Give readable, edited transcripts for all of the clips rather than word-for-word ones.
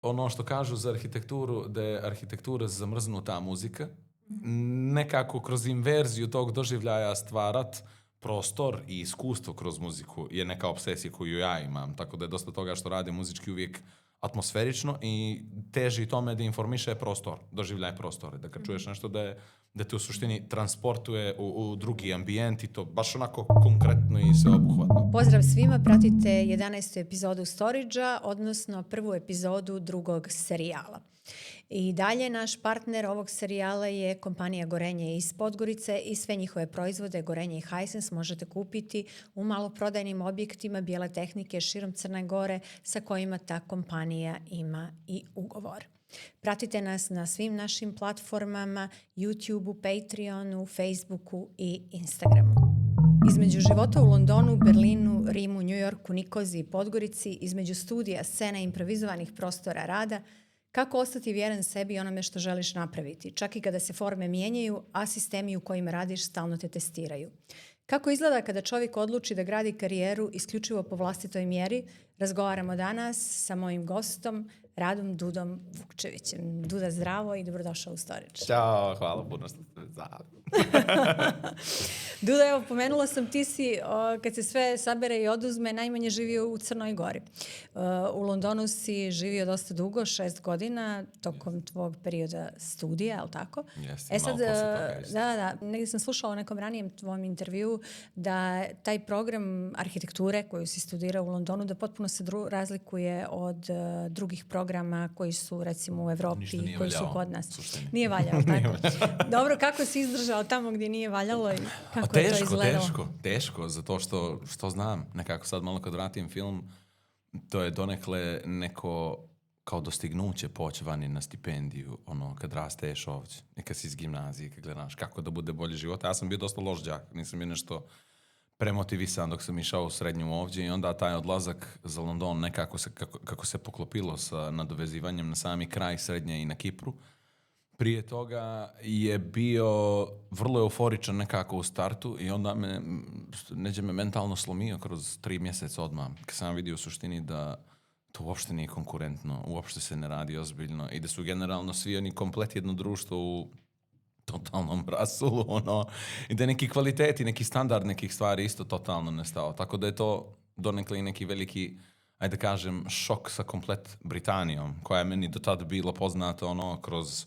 ono što kažu za arhitekturu, da je arhitektura zamrznuta muzika, nekako kroz inverziju tog doživljaja stvarat prostor i iskustvo kroz muziku je neka obsesija koju ja imam, tako da je dosta toga što rade muzički uvijek atmosferično i teži tome da informiše prostor, doživljaj prostore, da kad čuješ nešto da te u suštini transportuje u drugi ambijent i to baš onako konkretno i sveobuhvatno. Pozdrav svima, pratite 11. epizodu Storage-a, odnosno prvu epizodu drugog serijala. I dalje naš partner ovog serijala je kompanija Gorenje iz Podgorice i sve njihove proizvode Gorenje i Hisense možete kupiti u maloprodajnim objektima bijele tehnike širom Crne Gore sa kojima ta kompanija ima i ugovor. Pratite nas na svim našim platformama, YouTubeu, Patreonu, Facebooku i Instagramu. Između života u Londonu, Berlinu, Rimu, New Yorku, Nikozi i Podgorici, između studija, scena i improvizovanih prostora rada, kako ostati vjeren sebi i onome što želiš napraviti, čak i kada se forme mijenjaju, a sistemi u kojima radiš stalno te testiraju. Kako izgleda kada čovjek odluči da gradi karijeru isključivo po vlastitoj mjeri, razgovaramo danas sa mojim gostom, Radom Dudom Vukčevićem. Duda, zdravo i dobrodošao u Storage. Ćao, hvala puno što ste zdravo. Duda, evo, pomenula sam, ti si, kad se sve sabere i oduzme, najmanje živio u Crnoj Gori. U Londonu si živio dosta dugo, 6 godina, tokom tvog perioda studija, je li tako? Jeste, malo poslije toga. Da, negdje sam slušala u nekom ranijem tvom intervju da taj program arhitekture koju si studirao u Londonu, da potpuno se razlikuje od drugih programa koji su recimo u Evropi, koji su kod nas. Nije valjao, tako? Dobro, kako si izdržao tamo gdje nije valjalo i kako je to izgledalo? Teško, zato što znam. Nekako sad malo kad vratim film, to je donekle neko kao dostignuće poći vani na stipendiju, ono, kad rasteš ovdje, nekad si iz gimnazije, kad gledaš kako da bude bolji život. Ja sam bio dosta loš đak, nisam bio nešto premotivisan dok sam išao u srednju ovdje i onda taj odlazak za London nekako kako se poklopilo sa nadovezivanjem na sami kraj srednje i na Kipru. Prije toga je bio vrlo euforičan nekako u startu i onda neđe me mentalno slomio kroz 3 mjeseca odmah. Kad sam vidio u suštini da to uopšte nije konkurentno, uopšte se ne radi ozbiljno i da su generalno svi oni komplet jedno društvo u totalnom rasulu, ono, i da neki kvaliteti, neki standard nekih stvari isto totalno nestao. Tako da je to donekle i neki veliki, ajde da kažem, šok sa komplet Britanijom, koja je meni do tada bilo poznata ono kroz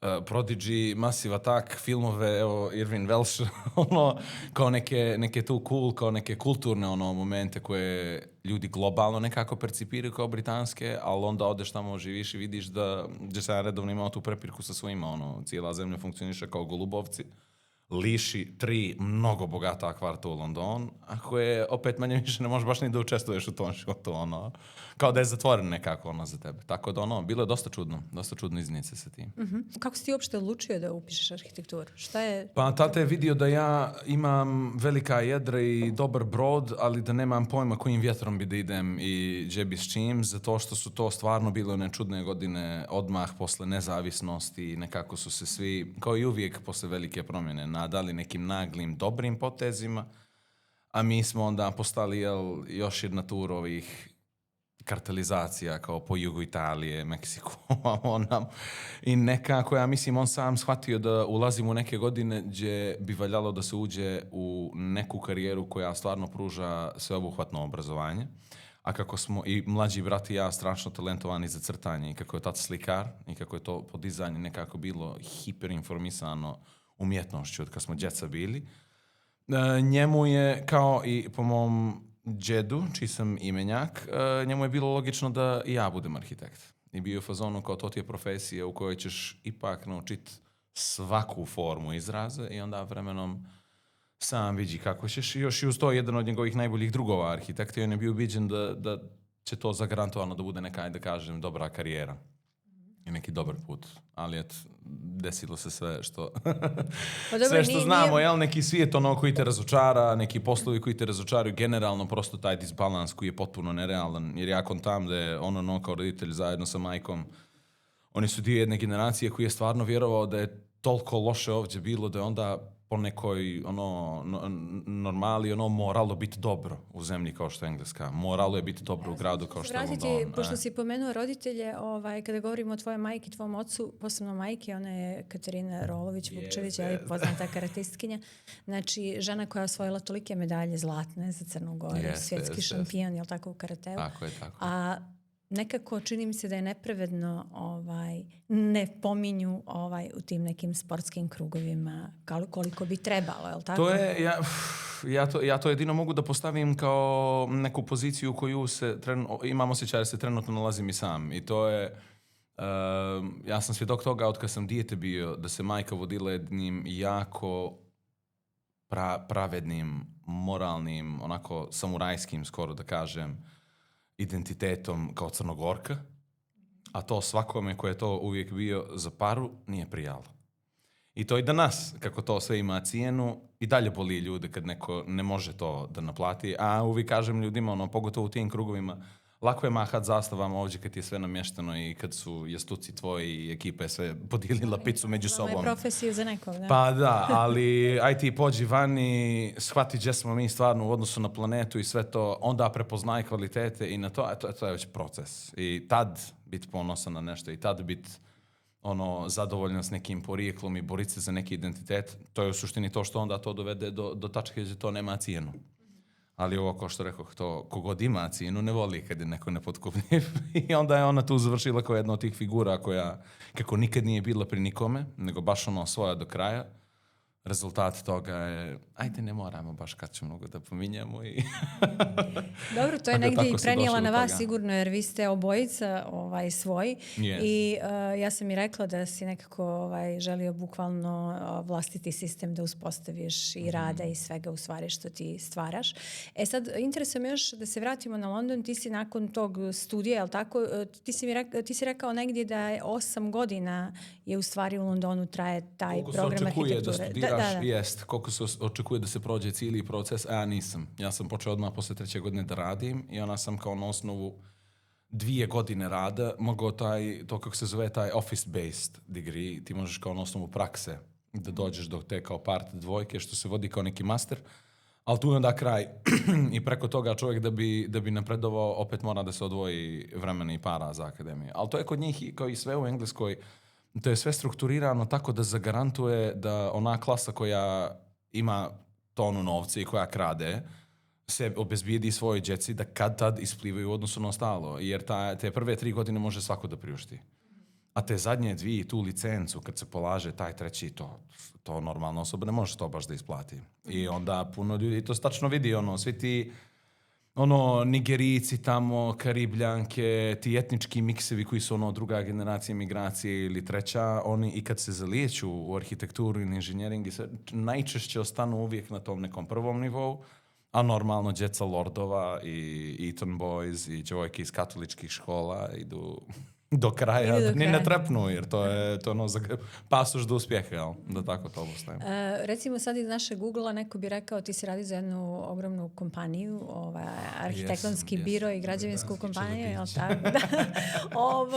Prodigy, Massive Attack, filmove, evo, Irving Welsh, ono, kao neke tu cool, kao neke kulturne ono momente koje ljudi globalno nekako percipiraju kao britanske, ali onda odeš tamo, živiš i vidiš da sam redovno imao tu prepirku sa svojima, ono, cijela zemlja funkcioniše kao golubovci, liši 3 mnogo bogata kvarta u London, a koje opet manje više ne možeš baš ni da učestvuješ u tom životu, ono, kao da je zatvoren nekako ono za tebe. Tako da ono, bilo je dosta čudno iznijeti se sa tim. Mm-hmm. Kako si ti uopšte odlučio da upišeš arhitekturu? Šta je? Pa tata je vidio da ja imam velika jedra i dobar brod, ali da nemam pojma kojim vjetrom bi da idem i gdje bi s čim, zato što su to stvarno bile one čudne godine odmah posle nezavisnosti i nekako su se svi, kao i uvijek posle velike promjene, nadali nekim naglim, dobrim potezima, a mi smo onda postali još jedna tur ovih kartelizacija kao po jugu Italije, Meksiku, i nekako, ja mislim, on sam shvatio da ulazimo u neke godine gdje bi valjalo da se uđe u neku karijeru koja stvarno pruža sveobuhvatno obrazovanje, a kako smo i mlađi brat i ja strašno talentovani za crtanje i kako je tata slikar i kako je to podizanje nekako bilo hiperinformisano umjetnošću od kad smo djeca bili. Njemu je, kao i po mom džedu, čiji sam imenjak, njemu je bilo logično da i ja budem arhitekt. I bio u fazonu kao to ti je profesija u kojoj ćeš ipak naučiti svaku formu izraza i onda vremenom sam vidi kako ćeš. I još i uz to jedan od njegovih najboljih drugova arhitekta i on je bio ubiđen da će to zagarantovano da bude neka, da kažem, dobra karijera. I neki dobar put, ali desilo se sve što pa dobro, sve što znamo, jel, neki svijet ono koji te razočara, neki poslovi koji te razočaraju, generalno prosto taj disbalans koji je potpuno nerealan, jer ja kontam da je ono kao roditelj zajedno sa majkom, oni su dio jedne generacije koji je stvarno vjerovao da je toliko loše ovdje bilo da je onda po nekoj normali moralo biti dobro u zemlji kao što je Engleska. Moralo je biti dobro u gradu kao što je London. Pošto si pomenuo roditelje, kada govorimo o tvojoj majki, tvom ocu, posebno majki, ona je Katarina Rolović-Vukčević, poznata karatistkinja. Znači, žena koja je osvojila tolike medalje zlatne za Crnu Goru, svjetski šampion, jel tako, u karateu. Tako je. A nekako čini mi se da je nepravedno ne pominju u tim nekim sportskim krugovima koliko bi trebalo, je li tako? To je, ja to jedino mogu da postavim kao neku poziciju koju imam osjećaj da se trenutno nalazim i sam. I to je, ja sam svjedok toga od kad sam dijete bio, da se majka vodila jednim jako pravednim, moralnim, onako samurajskim skoro da kažem, identitetom kao Crnogorka, a to svakome ko je to uvijek bio za paru nije prijalo. I to i danas, kako to sve ima cijenu, i dalje boli ljude kad neko ne može to da naplati, a uvijek kažem ljudima, pogotovo u tim krugovima, lako je mahat zastavama ovdje kad je sve namješteno i kad su jastuci tvoji i ekipe sve podijelila picu među sobom. Ovo je profesiju za nekog, da? Pa da, ali aj ti pođi vani, shvati gdje smo mi stvarno u odnosu na planetu i sve to, onda prepoznaj kvalitete i na to, to je već proces. I tad biti ponosan na nešto i tad biti zadovoljan s nekim porijeklom i boriti se za neki identitet, to je u suštini to što onda to dovede do tačke gdje to nema cijenu. Ali ovo, kao što rekoh, to kogod ima cijenu ne voli kad je neko nepotkupljiv. I onda je ona tu završila kao jedna od tih figura koja, kako nikad nije bila pri nikome, nego baš svoja do kraja. Rezultat toga je, ajde ne moramo baš kad ću mnogo da pominjamo. Dobro, to je negdje i prenijela na vas sigurno, jer vi ste obojica svoji. Yes. I ja sam i rekla da si nekako želio bukvalno vlastiti sistem da uspostaviš i rada i svega u stvari što ti stvaraš. Sad, interesuje me još da se vratimo na London. Ti si nakon tog studija, jel tako, ti si rekao negdje da je 8 godina je u stvari u Londonu traje taj program arhitekture. Jest, koliko se očekuje da se prođe cijeli proces, a ja nisam. Ja sam počeo odmah posle 3. godine da radim i ona sam kao na osnovu 2 godine rada mogao to kako se zove taj office-based degree, ti možeš kao na osnovu prakse da dođeš do te kao part 2 što se vodi kao neki master, ali tu je onda kraj i preko toga čovjek da bi napredovao opet mora da se odvoji vremena i para za akademiju. Ali to je kod njih kao i sve u Engleskoj, to je sve strukturirano tako da zagarantuje da ona klasa koja ima tonu novca i koja krade se obezbijedi svojoj djeci da kad tad isplivaju u odnosu na ostalo. Jer te prve 3 godine može svako da priušti. A te zadnje 2, tu licencu, kad se polaže taj 3, to normalna osoba ne može to baš da isplati. I onda puno ljudi to tačno vidi, svi ti Nigerijci tamo, Karibljanke, ti etnički miksevi koji su druga generacija migracije ili 3, oni i kad se zaliječu u arhitekturu ili inženjering, najčešće ostanu uvijek na tom nekom prvom nivou, a normalno djeca lordova i Eton Boys i djevojke iz katoličkih škola idu do kraja, da ni ne trepnu, jer to je pasoš do uspjeha, da tako to obostavim. Recimo sad iz našeg Google-a neko bi rekao ti si radi za jednu ogromnu kompaniju, arhitektonski biro i građevinsku kompaniju, jel tako?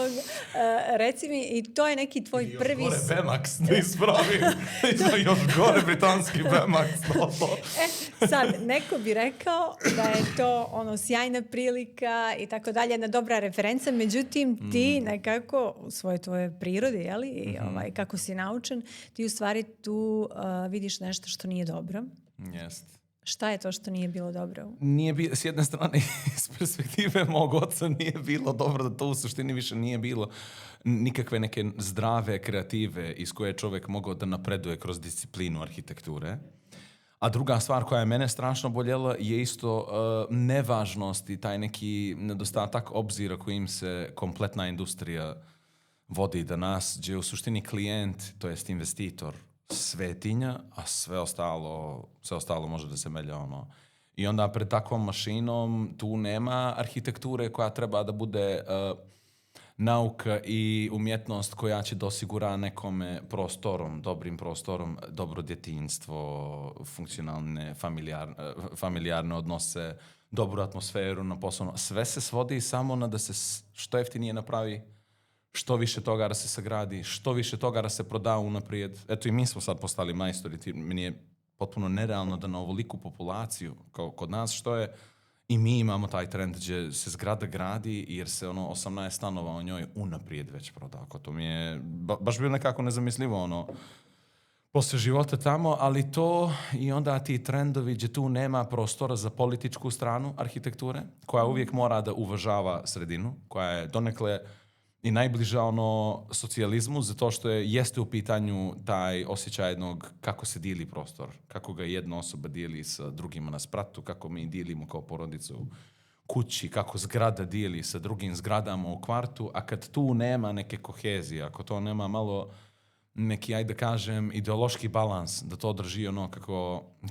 Reci mi, i to je neki tvoj prvi... Još gore Bemax, da ispravim. Još gore britanski Bemax. Sad, neko bi rekao da je to sjajna prilika i tako dalje, jedna dobra referenca, međutim ti nekako u svojoj tvojoj prirodi, jeli, kako si naučen, ti u stvari tu vidiš nešto što nije dobro. Jest. Šta je to što nije bilo dobro? S jedne strane, iz perspektive mog oca nije bilo dobro, da to u suštini više nije bilo nikakve neke zdrave kreative iz koje je čovjek mogao da napreduje kroz disciplinu arhitekture. A druga stvar koja je mene strašno boljela je isto nevažnost i taj neki nedostatak obzira kojim se kompletna industrija vodi danas, gdje je u suštini klijent, to jest investitor, svetinja, a sve ostalo može da se melja I onda pred takvom mašinom tu nema arhitekture koja treba da bude nauka i umjetnost koja će da osigura nekome prostorom, dobrim prostorom, dobro djetinjstvo, funkcionalne, familijarne odnose, dobru atmosferu na poslu. Sve se svodi samo na da se što jeftinije napravi, što više toga da se sagradi, što više toga da se proda unaprijed. Eto i mi smo sad postali majstori. Meni je potpuno nerealno da na ovoliku populaciju kao kod nas što je i mi imamo taj trend gdje se zgrada gradi jer se 18 stanova o njoj unaprijed već proda. To mi je baš bilo nekako nezamislivo poslije života tamo, ali to i onda ti trendovi gdje tu nema prostora za političku stranu arhitekture, koja uvijek mora da uvažava sredinu, koja je donekle i najbliža socijalizmu, zato što jeste u pitanju taj osjećaj jednog kako se dijeli prostor, kako ga jedna osoba dijeli sa drugima na spratu, kako mi dijelimo kao porodicu u kući, kako zgrada dijeli sa drugim zgradama u kvartu, a kad tu nema neke kohezije, ako to nema malo neki, ajde kažem, ideološki balans, da to drži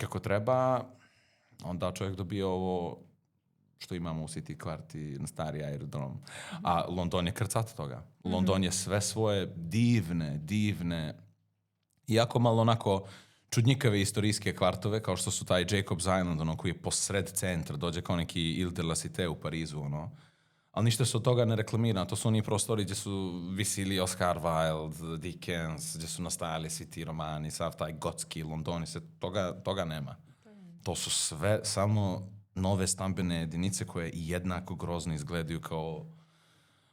kako treba, onda čovjek dobije ovo što imamo u City kvarti na stari aerodrom. A London je krcat toga. London je sve svoje divne, jako malo onako čudnjikave istorijske kvartove, kao što su taj Jacob's Island, koji je posred centra, dođe kao neki Ile de la Cité u Parizu, ali ništa se od toga ne reklamira. To su oni prostori gdje su visili Oscar Wilde, Dickens, gdje su nastajali svi ti romani, sav taj gotski London, toga nema. To su sve samo nove stambene jedinice koje jednako grozno izgledaju kao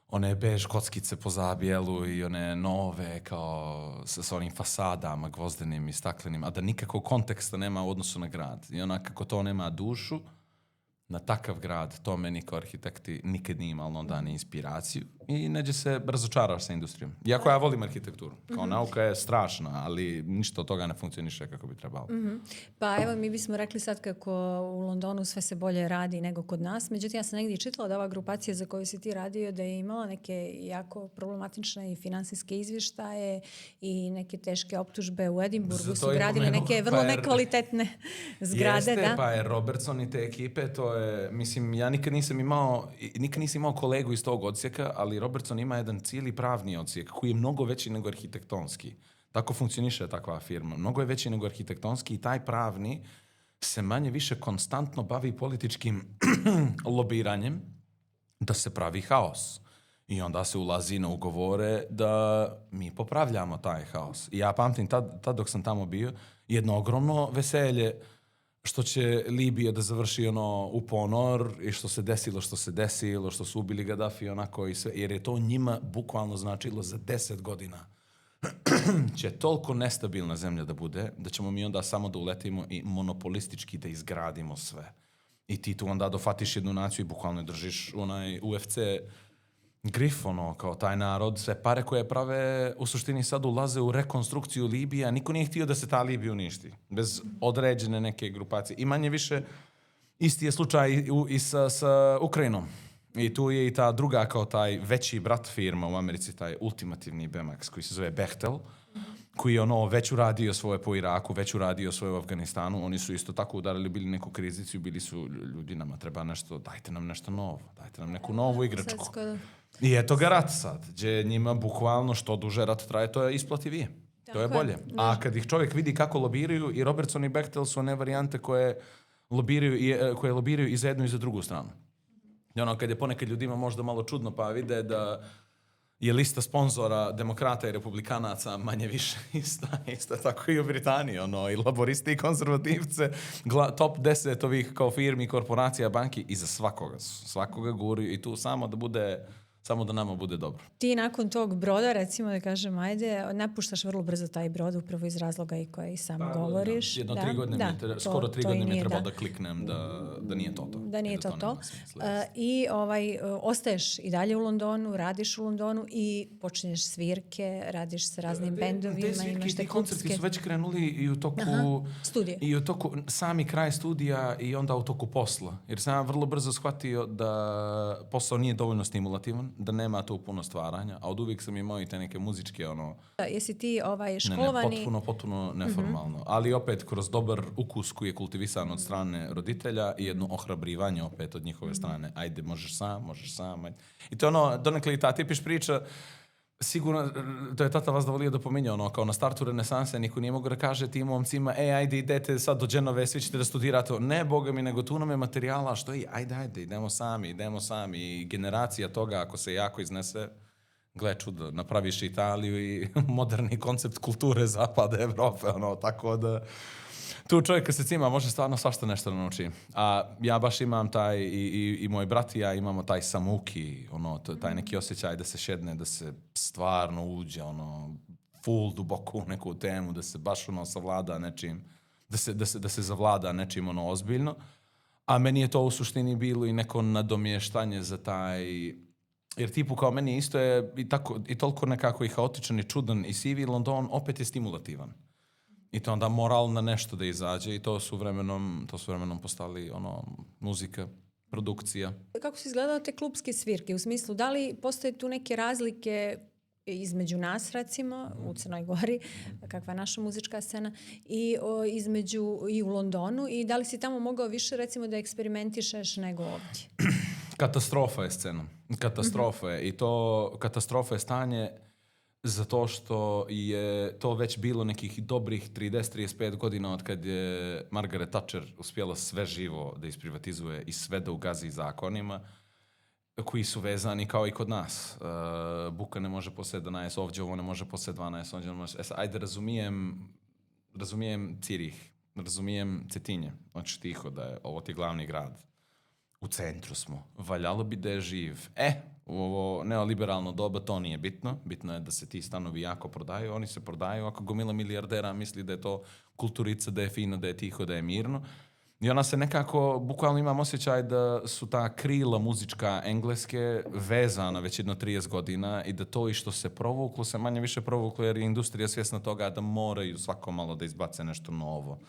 one bež kockice po zabijelu i one nove kao s onim fasadama gvozdenim i staklenim, a da nikakvog konteksta nema u odnosu na grad. I onako to nema dušu, na takav grad, to meni kao arhitekti nikad nije imalo onda ni inspiraciju i neđe se razočaraš sa industrijom. Iako ja volim arhitekturu. Kao nauka je strašna, ali ništa od toga ne funkcioniše kako bi trebalo. Pa evo, mi bismo rekli sad kako u Londonu sve se bolje radi nego kod nas. Međutim, ja sam negdje čitala da ova grupacija za koju si ti radio da je imala neke jako problematične i finansijske izvještaje i neke teške optužbe u Edinburgu. Su gradili neke vrlo nekvalitetne zgrade. Jeste, pa je Robertson i te ekipe, to je, mislim, ja nikad nisam imao kolegu iz tog odsjeka, ali Robertson ima jedan cijeli pravni odsjek koji je mnogo veći nego arhitektonski. Tako funkcioniše takva firma. Mnogo je veći nego arhitektonski i taj pravni se manje više konstantno bavi političkim lobiranjem da se pravi haos. I onda se ulazi na ugovore da mi popravljamo taj haos. I ja pamtim tad dok sam tamo bio jedno ogromno veselje što će Libija da završi u ponor i što se desilo, što su ubili Gaddafi onako i sve, jer je to njima bukvalno značilo za 10 godina će toliko nestabilna zemlja da bude, da ćemo mi onda samo da uletimo i monopolistički da izgradimo sve. I ti tu onda dofatiš jednu naciju i bukvalno držiš onaj UFC grif, kao taj narod, sve pare koje prave u suštini sad ulaze u rekonstrukciju Libije, a niko nije htio da se ta Libija uništi, bez određene neke grupacije. I manje više isti je slučaj i sa Ukrajinom. I tu je i ta druga kao taj veći brat firma u Americi, taj ultimativni Bemax koji se zove Bechtel, koji je već uradio svoje po Iraku, već uradio svoje u Afganistanu. Oni su isto tako udarili, bili neku krizicu, bili su ljudi, nama treba nešto, dajte nam nešto novo, dajte nam neku novu igračku. I eto ga rat sad, gdje njima bukvalno što duže rat traje, to je isplativije. To je bolje. A kad ih čovjek vidi kako lobiraju, i Robertson i Bechtel su one varijante koje lobiraju i za jednu i za drugu stranu. I kad je ponekad ljudima možda malo čudno, pa vide da je lista sponzora demokrata i republikanaca manje više ista tako i u Britaniji, i laboristi i konzervativce, top 10 ovih kao firmi, korporacija, banki, i za svakoga guraju i tu samo da nama bude dobro. Ti nakon tog broda, recimo da kažem, ajde, napuštaš vrlo brzo taj brod, upravo iz razloga i koji sam govoriš. Jedno 3 godine, skoro 3 godine mi je trebalo da kliknem da nije to. Da nije to. I ostaješ i dalje u Londonu, radiš u Londonu i počinješ svirke, radiš sa raznim bendovima. Te svirke i ti koncerti su već krenuli i u toku studije. I u toku sami kraj studija i onda u toku posla. Jer sam ja vrlo brzo shvatio da posao nije dovoljno stimulativan, da nema tu puno stvaranja, a od uvijek sam imao i te neke muzičke Jesi ti školovani? Potpuno neformalno. Ali opet kroz dobar ukus koji je kultivisan od strane roditelja i jedno ohrabrivanje opet od njihove strane. Ajde, možeš sam. Ajde. I to je donekle i ta tipiš priča, sigurno, to je tata vas da volio da pominje, kao na startu renesanse niko nije mogu da kaže tim momcima, ajde, idete sad do Genove, svi ćete da studirate. Ne, boga mi, nego tu nam je materijala, što je, ajde, idemo sami. I generacija toga, ako se jako iznese, gle čudo, napraviš Italiju i moderni koncept kulture zapada Evrope, ono, tako da tu čovjek kad se cima može stvarno svašta nešto nauči. A ja baš imam taj, i moj brat i ja imamo taj samuki, ono, taj neki osjećaj da se šedne, da se stvarno uđe, ono, full duboko u neku temu, da se baš ono savlada nečim, da se zavlada nečim ono ozbiljno. A meni je to u suštini bilo i neko nadomještanje za taj, jer tipu kao meni isto je i toliko nekako i haotičan i čudan i sivi London opet je stimulativan. I to onda moral na nešto da izađe i to su vremenom postali ono, muzika, produkcija. Kako su izgledale te klupske svirke? U smislu, da li postoje tu neke razlike između nas, recimo, u Crnoj Gori, kakva je naša muzička scena, i u Londonu, i da li si tamo mogao više, recimo, da eksperimentišeš nego ovdje? Katastrofa je scena. Katastrofa je. I to katastrofa je stanje zato što je to već bilo nekih dobrih 30-35 godina od kad je Margaret Thatcher uspjela sve živo da isprivatizuje i sve da ugazi zakonima koji su vezani kao i kod nas. Buka ne može poslije 11, ovdje ovo ne može poslije 12, ovdje ne može... Ajde, razumijem Cirih, razumijem Cetinje, znači tiho da je ovo ti glavni grad. U centru smo. Valjalo bi da je živ. U ovo neoliberalno doba to nije bitno. Bitno je da se ti stanovi jako prodaju. Oni se prodaju ako gomila milijardera misli da je to kulturica, da je fino, da je tiho, da je mirno. I ona se nekako, bukvalno imam osjećaj da su ta krila muzička engleske vezana već jedno 30 godina i da to i što se provuklo, se manje više provuklo jer je industrija svjesna toga da moraju svako malo da izbace nešto novo.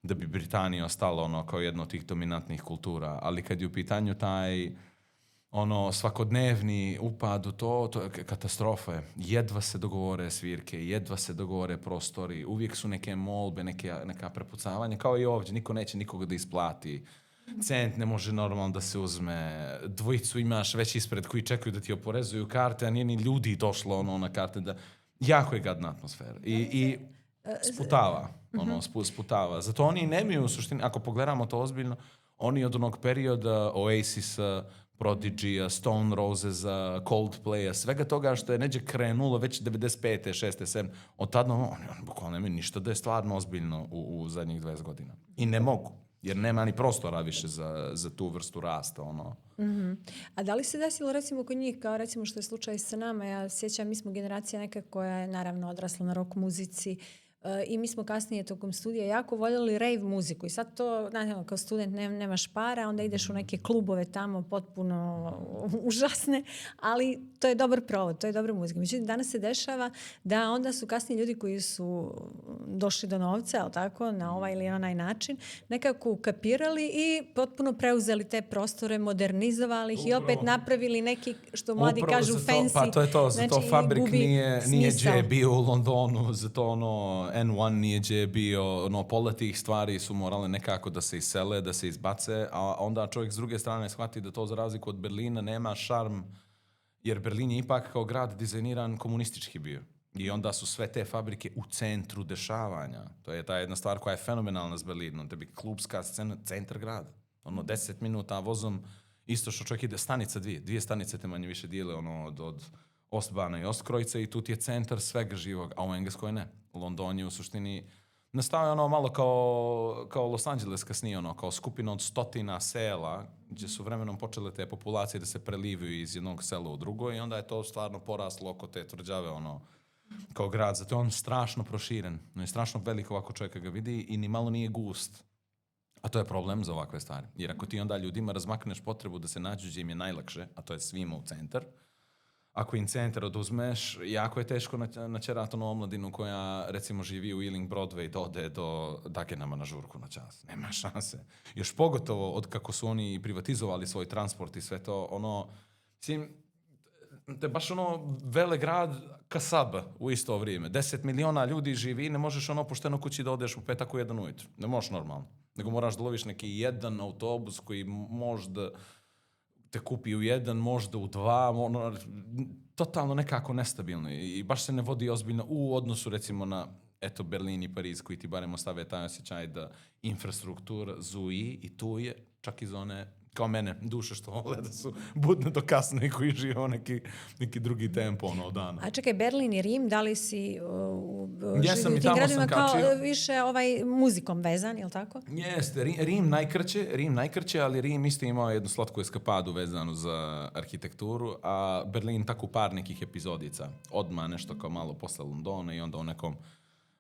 Da bi Britanija ostala ono kao jedna od tih dominantnih kultura. Ali kad je u pitanju taj ono svakodnevni upad u to je katastrofa. Jedva se dogovore svirke, jedva se dogovore prostori, uvijek su neke molbe, neka prepucavanja, kao i ovdje, niko neće nikoga da isplati. Cent ne može normalno da se uzme, dvojicu imaš već ispred koji čekaju da ti oporezuju karte, a nije ni ljudi došlo ono na karte. Jako je gadna atmosfera. I sputava. Sputava. Zato oni nemaju u suštini, ako pogledamo to ozbiljno, oni od onog perioda Oasisa, Prodigija, Stone Rosesa, Coldplaya, svega toga što je neđe krenulo već 95. 6. 7. Od tada oni bukvalno nemaju ništa da je stvarno ozbiljno u zadnjih 20 godina. I ne mogu, jer nema ni prostora više za tu vrstu rasta. Ono. Mm-hmm. A da li se desilo recimo kod njih, kao recimo što je slučaj sa nama, ja sjećam, mi smo generacija neka koja je naravno odrasla na rock muzici, i mi smo kasnije tokom studija jako voljeli rave muziku i sad to, znači, kao student nemaš para, onda ideš u neke klubove tamo potpuno užasne, ali to je dobar provod, to je dobra muzika. Međutim, danas se dešava da onda su kasnije ljudi koji su došli do novca, ali tako, na ovaj ili onaj način, nekako ukapirali i potpuno preuzeli te prostore, modernizovali ih i opet napravili neki, što mladi kažu, fancy. Pa to je to, zato znači, Fabrik nije gdje bio u Londonu, zato ono N1 nije gdje bio, pola tih stvari su morale nekako da se isele, da se izbace, a onda čovjek s druge strane shvati da to za razliku od Berlina nema šarm, jer Berlin je ipak kao grad dizajniran komunistički bio. I onda su sve te fabrike u centru dešavanja. To je ta jedna stvar koja je fenomenalna s Berlinom, da bi klubska scena, centar grada. 10 minuta vozom, isto što čovjek ide, stanica dvije stanice te manje više dijele od Ostbana i Ostkrojice i tu ti je centar svega živog, a u Engleskoj ne. London je u suštini nastao je malo kao Los Angeles kasnije, kao skupina od 100 sela gdje su vremenom počele te populacije da se prelivaju iz jednog sela u drugo i onda je to stvarno poraslo oko te tvrđave kao grad. Zato je on strašno proširen, je strašno velik ovako čovjeka ga vidi i ni malo nije gust. A to je problem za ovakve stvari. Jer ako ti onda ljudima razmakneš potrebu da se nađu gdje im je najlakše, a to je svima u centar, ako im centar oduzmeš, jako je teško načerati omladinu koja recimo živi u Ealing Broadway da ode do Dagenhama na žurku na čas. Nema šanse. Još pogotovo od kako su oni privatizovali svoj transport i sve to, mislim, te baš velegrad Kasab u isto vrijeme. 10 miliona ljudi živi i ne možeš pošteno kući da odeš u 5 u 1 ujutru. Ne možeš normalno. Nego moraš da loviš neki jedan autobus koji možda te kupi u 1, možda u 2, totalno nekako nestabilno i baš se ne vodi ozbiljno u odnosu recimo na Berlin i Pariz koji ti barem ostave taj osjećaj da infrastruktura zuji i tu je čak iz one kao mene, duše što vole da su budne do kasno i koji žive neki drugi tempo od dana. A čekaj, Berlin i Rim, da li si Jesam, u i tim tamo gradima sam kao kačio. više muzikom vezan, je li tako? Jeste, Rim najkrće, ali Rim isto imao jednu slatku eskapadu vezanu za arhitekturu, a Berlin tako u par nekih epizodica. Odmah nešto kao malo posle Londona i onda u nekom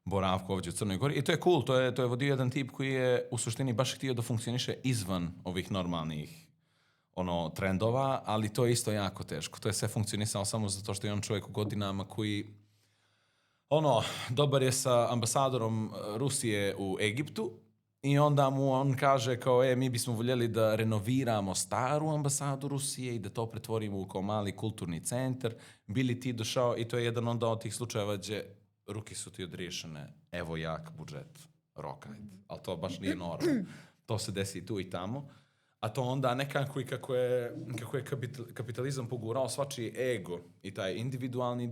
boravku ovdje u Crnoj Gori. I to je cool, to je vodio jedan tip koji je u suštini baš htio da funkcioniše izvan ovih normalnih trendova, ali to je isto jako teško. To je sve funkcionisalo samo zato što je on čovjek u godinama koji dobar je sa ambasadorom Rusije u Egiptu i onda mu on kaže kao, mi bismo voljeli da renoviramo staru ambasadu Rusije i da to pretvorimo u kao mali kulturni centar. Bili ti došao i to je jedan onda od tih slučajeva gdje ruke su ti odriješene, evo jak budžet, rokaj. Ali to baš nije normalno. To se desi tu i tamo. A to onda nekako i kako je kapitalizam pogurao svačiji ego i taj individualni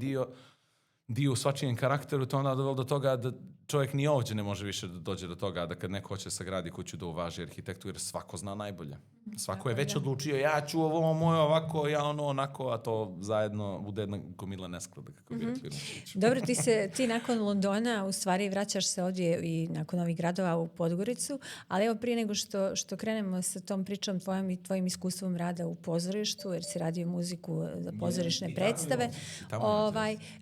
dio u svačijem karakteru, to onda dovelo do toga da čovjek ni ovdje ne može više da dođe do toga da kad neko hoće sagradi kuću da uvaži arhitektu, jer svako zna najbolje. Svako je već odlučio, ja ću ovo moje ovako, ja onako, a to zajedno bude jedna gomila nesklada, kako bi rekli. Dobro, ti nakon Londona u stvari vraćaš se ovdje i nakon ovih gradova u Podgoricu, ali evo prije nego što krenemo sa tom pričom tvojom i tvojim iskustvom rada u pozorištu, jer si radio muziku za pozorišne predstave,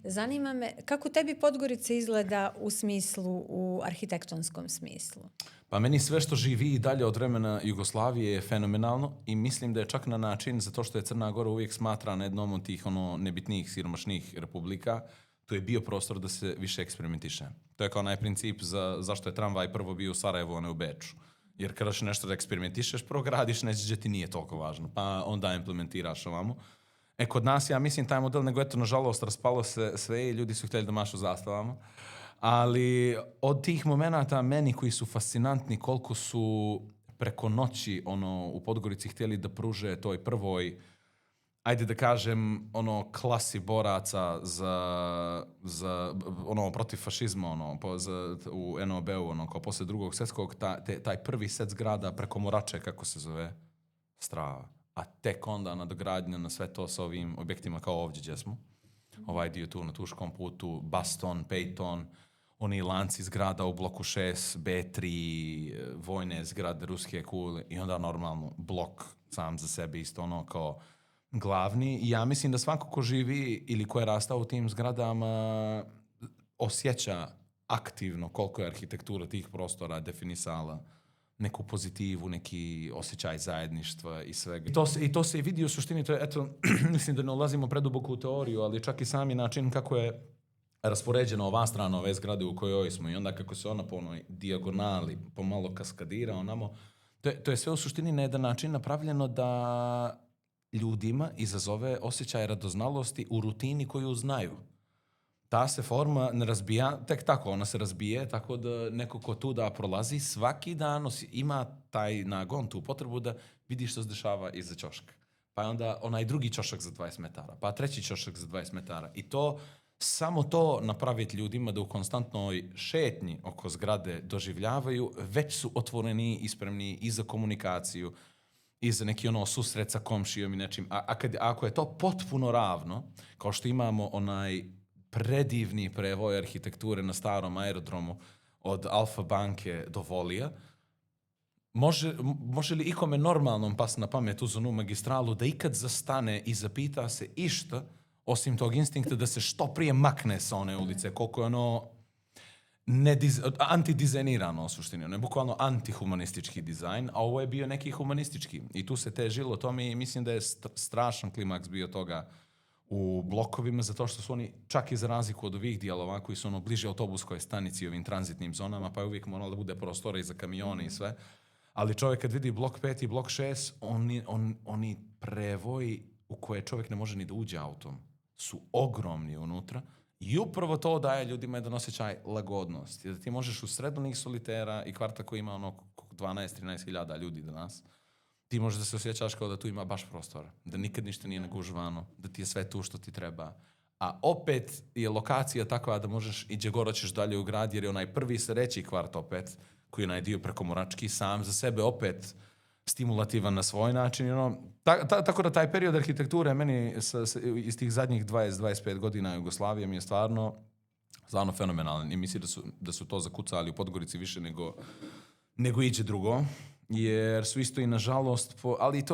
zanima me kako tebi Podgorica izgleda u smislu, u arhitektonskom smislu? Pa meni sve što živi i dalje od vremena Jugoslavije je fenomenalno i mislim da je čak na način, zato što je Crna Gora uvijek smatrana jednom od tih nebitnijih, siromašnih republika, tu je bio prostor da se više eksperimentiše. To je kao najprincip zašto je tramvaj prvo bio u Sarajevu, a ne u Beču. Jer kada ćeš nešto da eksperimentišeš, prvo gradiš, neće ti nije toliko važno, pa onda implementiraš ovamo. Kod nas, ja mislim, taj model, nego eto, nažalost, raspalo se sve i ljudi su htjeli da mašu zastavama. Ali od tih momenata meni koji su fascinantni, koliko su preko noći u Podgorici htjeli da pruže toj prvoj, ajde da kažem, klasi boraca za protiv fašizma, u NOB-u, kao posle drugog svjetskog, taj prvi set zgrada preko Morače, kako se zove, Strava. A tek onda nadogradnja na sve to sa ovim objektima kao ovdje gdje smo. Ovaj dio tu na Tuškom putu, Baston, Peyton, oni lanci zgrada u bloku 6, B3, vojne zgrade, ruske kule i onda normalno blok sam za sebe isto kao glavni. I ja mislim da svako ko živi ili ko je rastao u tim zgradama osjeća aktivno koliko je arhitektura tih prostora definisala neku pozitivu, neki osjećaj zajedništva i svega. I to se i vidi u suštini, to je, eto, mislim da ne ulazimo preduboko u teoriju, ali čak i sami način kako je raspoređena ova strana ove zgrade u kojoj smo i onda kako se ona po onoj dijagonali pomalo kaskadira onamo, to je sve u suštini na jedan način napravljeno da ljudima izazove osjećaj radoznalosti u rutini koju znaju. Ta se forma ne razbija, tek tako, ona se razbije, tako da neko ko tu da prolazi svaki dan ima taj nagon, tu potrebu da vidi što se dešava iza ćoška. Pa je onda onaj drugi ćošak za 20 metara, pa treći ćošak za 20 metara. I to, samo to napraviti ljudima da u konstantnoj šetnji oko zgrade doživljavaju, već su otvoreni i spremni i za komunikaciju, i za neki susret sa komšijom i nečim. Ako je to potpuno ravno, kao što imamo onaj predivni prevoj arhitekture na starom aerodromu od Alfa banke do Volija, može li ikome normalnom pas na pamet uz onu magistralu da ikad zastane i zapita se išta osim tog instinkta da se što prije makne sa one ulice, koliko je antidizajnirano u suštini. Ono je bukvalno antihumanistički dizajn, a ovo je bio neki humanistički. I tu se težilo tome i mislim da je strašan klimaks bio toga u blokovima, zato što su oni, čak i za razliku od ovih dijelova koji su bliže autobuskoj stanici i ovim tranzitnim zonama, pa je uvijek moralo da bude prostora i za kamione i sve. Ali čovjek kad vidi blok 5 i blok 6, oni prevoji u koje čovjek ne može ni da uđe autom su ogromni unutra i upravo to daje ljudima jedan osjećaj lagodnosti. Da ti možeš u sred onih solitera i kvarta koji ima 12-13 hiljada ljudi danas, ti možeš da se osjećaš kao da tu ima baš prostora, da nikad ništa nije nagužvano, da ti je sve tu što ti treba. A opet je lokacija takva da možeš i gdje gore ćeš dalje u grad, jer je onaj prvi sreći kvart opet, koji je onaj dio preko Morački, sam za sebe opet stimulativan na svoj način. Tako da taj period arhitekture meni iz tih zadnjih 20-25 godina Jugoslavije mi je stvarno fenomenalan i mislim da su to zakucali u Podgorici više nego iđe drugo. Jer su isto i nažalost, ali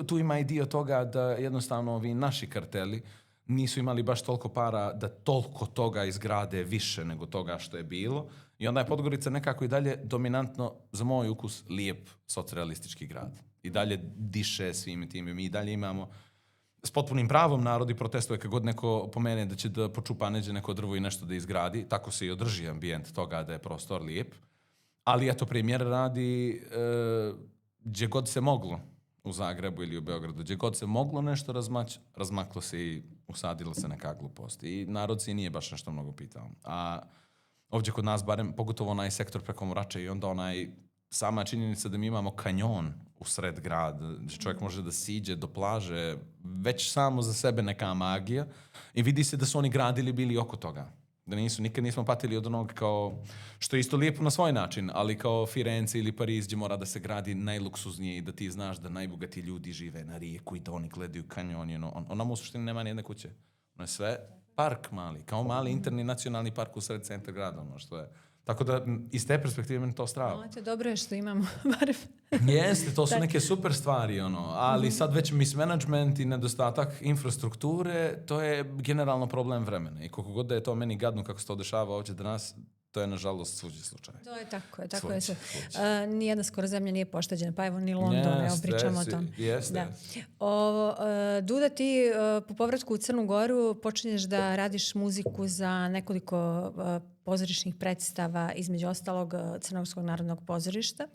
tu ima i dio toga da jednostavno ovi naši karteli nisu imali baš toliko para da toliko toga izgrade više nego toga što je bilo. I onda je Podgorica nekako i dalje dominantno, za moj ukus, lijep socrealistički grad. I dalje diše svim tim. Mi i dalje imamo s potpunim pravom narodi protestuje kad god neko pomene da će da počupa neđe neko drvo i nešto da izgradi. Tako se i održi ambijent toga da je prostor lijep. Ali eto, premijer radi gdje god se moglo u Zagrebu ili u Beogradu. Gdje god se moglo nešto razmaklo se i usadilo se neka glupost. I narod se nije baš nešto mnogo pitao. A ovdje kod nas, barem, pogotovo onaj sektor preko Morače i onda sama činjenica da mi imamo kanjon u sred grada, gdje čovjek može da siđe do plaže, već samo za sebe neka magija i vidi se da su oni gradili bili oko toga. Da nikad nismo patili od onog kao, što je isto lijepo na svoj način, ali kao Firenze ili Pariz gdje mora da se gradi najluksuznije i da ti znaš da najbogatiji ljudi žive na rijeku i da oni gledaju kanjon. Ona u suštini nema nijedne kuće. Ono je sve park mali, kao mali interni nacionalni park u sred centra grada. Što je. Tako da iz te perspektive meni to strava. Dobro je što imamo barem. Jeste, to su neke super stvari, ali sad već mismanagement i nedostatak infrastrukture, to je generalno problem vremena. I koliko god da je to meni gadno kako se to dešava ovdje danas, to je nažalost svuđi slučaj. To je tako je. Nijedna skoro zemlja nije pošteđena, pa evo ni London, evo pričamo o tom. Jeste. Duda, ti po povratku u Crnu Goru počinješ da radiš muziku za nekoliko pozorišnih predstava, između ostalog Crnogorskog narodnog pozorišta.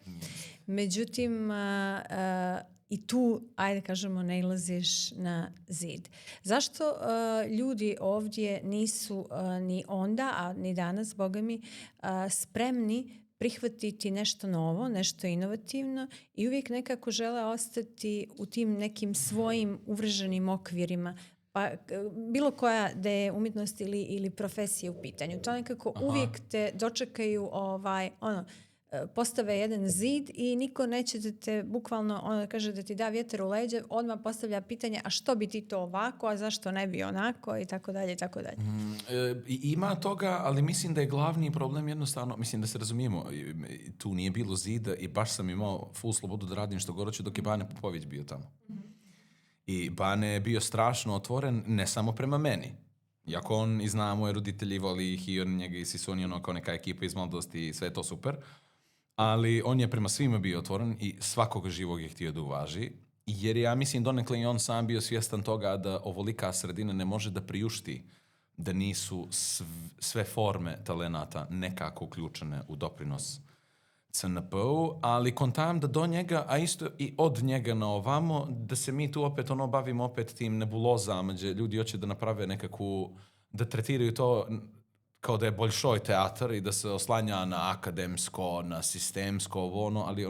Međutim, i tu, ajde kažemo, nailaziš na zid. Zašto ljudi ovdje nisu ni onda, a ni danas, boga mi, spremni prihvatiti nešto novo, nešto inovativno i uvijek nekako žele ostati u tim nekim svojim uvrženim okvirima, pa bilo koja da je umjetnost ili profesija u pitanju. To nekako uvijek te dočekaju postave jedan zid i niko neće da te bukvalno kaže da ti da vjetar u leđa, odmah postavlja pitanje a što bi ti to ovako, a zašto ne bi onako i tako dalje i tako dalje. Ima toga, ali mislim da je glavni problem jednostavno, mislim da se razumijemo, tu nije bilo zida i baš sam imao full slobodu da radim što god hoću dok je Bane Popović bio tamo. I Bane je bio strašno otvoren ne samo prema meni. Iako on i zna moje roditelji, voli ih i on njega i svi su oni kao neka ekipa iz mladosti i sve je to super. Ali on je prema svima bio otvoren i svakoga živog je htio da uvaži. Jer ja mislim donekle i on sam bio svjestan toga da ovolika sredina ne može da priušti da nisu sve forme talenata nekako uključene u doprinos CNP-u, ali kontam da do njega, a isto i od njega na ovamo, da se mi tu opet bavimo opet tim nebulozama gdje ljudi hoće da naprave nekakvu, da tretiraju to kao da je Boljšoj teatar i da se oslanja na akademsko, na sistemsko, ali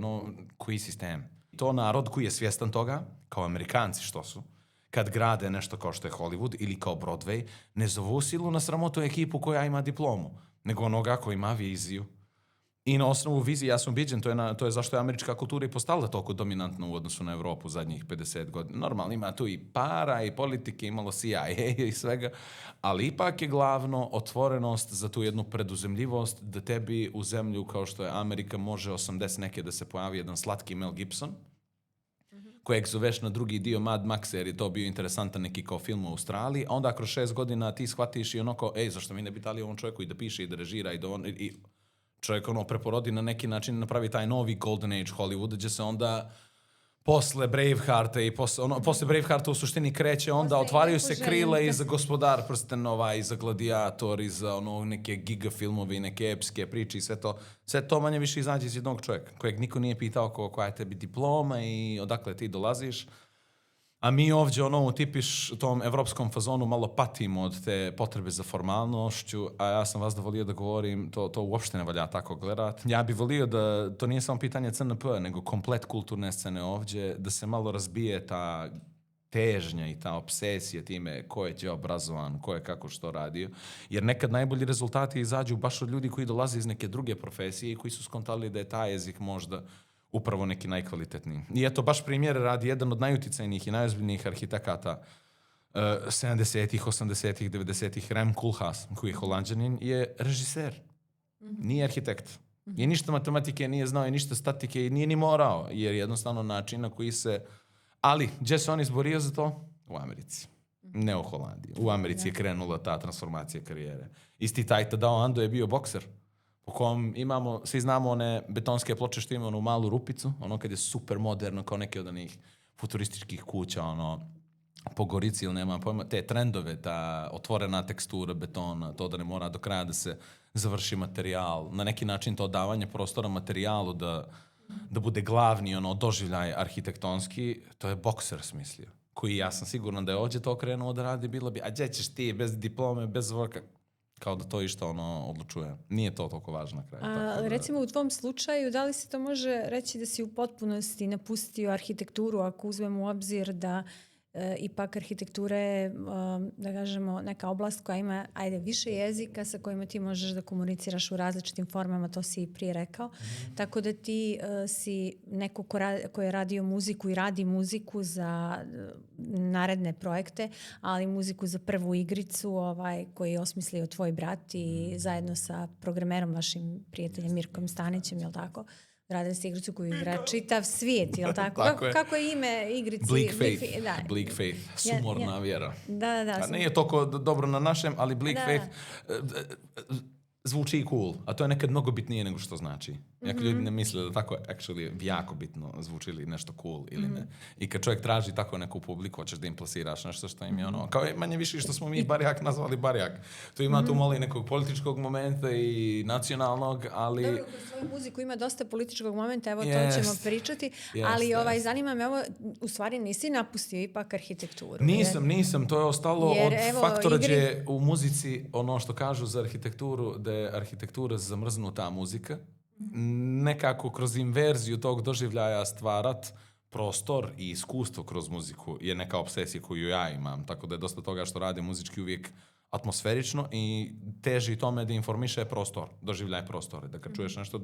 koji sistem? To narod koji je svjestan toga, kao Amerikanci što su, kad grade nešto kao što je Hollywood ili kao Broadway, ne zovu silu na sramotu ekipu koja ima diplomu, nego onoga koji ima viziju. I na osnovu vizije, ja sam ubiđen, to je zašto je američka kultura i postala toliko dominantna u odnosu na Europu zadnjih 50 godina. Normalno, ima tu i para i politike, imalo CIA i svega, ali ipak je glavno otvorenost za tu jednu preduzemljivost da tebi u zemlju kao što je Amerika može 80 neke da se pojavi jedan slatki Mel Gibson, kojeg zoveš na drugi dio Mad Max, jer je to bio interesantan neki kao film u Australiji, a onda kroz 6 godina ti shvatiš i zašto mi ne bi dali ovom čovjeku i da piše i da režira i da on... Čovjek preporodi na neki način, napravi taj novi Golden Age Hollywood, gdje se onda posle Bravehearta i posle Bravehearta u suštini kreće, onda otvaraju se krila i za Gospodar prstenova, i za Gladiator, i za neke gigafilmove i neke epske priče i sve to. Sve to manje više izađe iz jednog čovjeka, kojeg niko nije pitao koja je tebi diploma i odakle ti dolaziš. A mi ovdje u tipiš tom evropskom fazonu malo patimo od te potrebe za formalnošću, a ja sam vas da volio da govorim, to uopšte ne valja tako gledat. Ja bih volio da to nije samo pitanje CNP, nego komplet kulturne scene ovdje, da se malo razbije ta težnja i ta obsesija time ko je gdje obrazovan, ko je kako što radio. Jer nekad najbolji rezultati izađu baš od ljudi koji dolaze iz neke druge profesije i koji su skontali da je taj jezik možda upravo neki najkvalitetniji. I eto, baš primjer radi jedan od najuticajnijih i najozbiljnijih arhitekata 70-ih, 80-ih, 90-ih, Rem Koolhaas, koji je Holanđanin, je režiser. Nije arhitekt. I ništa matematike nije znao i ništa statike i nije ni morao, jer jednostavno način na koji se... Ali, gdje se on izborio za to? U Americi. Ne u Holandiji. U Americi je krenula ta transformacija karijere. Isti taj Tadao Ando je bio bokser, po kom imamo, svi znamo one betonske ploče što ima onu malu rupicu, ono kad je super moderno, kao neke od onih futurističkih kuća, ono, po Gorici ili nema pojma, te trendove, ta otvorena tekstura betona, to da ne mora do kraja da se završi materijal, na neki način to davanje prostora materijalu da bude glavni ono doživljaj arhitektonski, to je bokser smislio. Koji ja sam siguran da je ovdje to krenuo da radi, bilo bi, a gdje ćeš ti bez diplome, bez vrka, kao da to išta ono odlučuje. Nije to toliko važno na kraju. Recimo u tvom slučaju, da li se to može reći da si u potpunosti napustio arhitekturu, ako uzmemo u obzir da ipak arhitektura je, da kažemo, neka oblast koja ima više jezika sa kojima ti možeš da komuniciraš u različitim formama, to si i prije rekao. Tako da ti si neko ko je radio muziku i radi muziku za naredne projekte, ali muziku za prvu igricu koji je osmislio tvoj brat i zajedno sa programerom, vašim prijateljem Mirkom Stanićem, jel tako? Radili ste igricu koju igra čitav svijet, jel tako? Kako je ime igrici? Bleak Faith. Sumorna vjera. Da. Nije toliko dobro na našem, ali Bleak Faith zvuči cool, a to je nekad mnogo bitnije nego što znači. Jako ljudi ne misle da tako actually jako bitno zvuči ili nešto cool ili ne. I kad čovjek traži tako neku publiku, hoćeš da im plasiraš nešto što im je ono, kao manje više što smo mi Barjak nazvali Barjak. To ima tu malo i nekog političkog momenta i nacionalnog, ali... Dobro, kroz svoju muziku ima dosta političkog momenta, evo to ćemo pričati, ali zanima me ovo, u stvari nisi napustio ipak arhitekturu. Nisam, to je ostalo od faktora gdje u muzici, ono što kažu za arhitekturu, da je arhitektura zamrznuta muzika, nekako kroz inverziju tog doživljaja stvarat prostor i iskustvo kroz muziku je neka obsesija koju ja imam, tako da je dosta toga što radi muzički uvijek atmosferično i teži tome da informiše prostor, doživljaj prostore, da kad čuješ nešto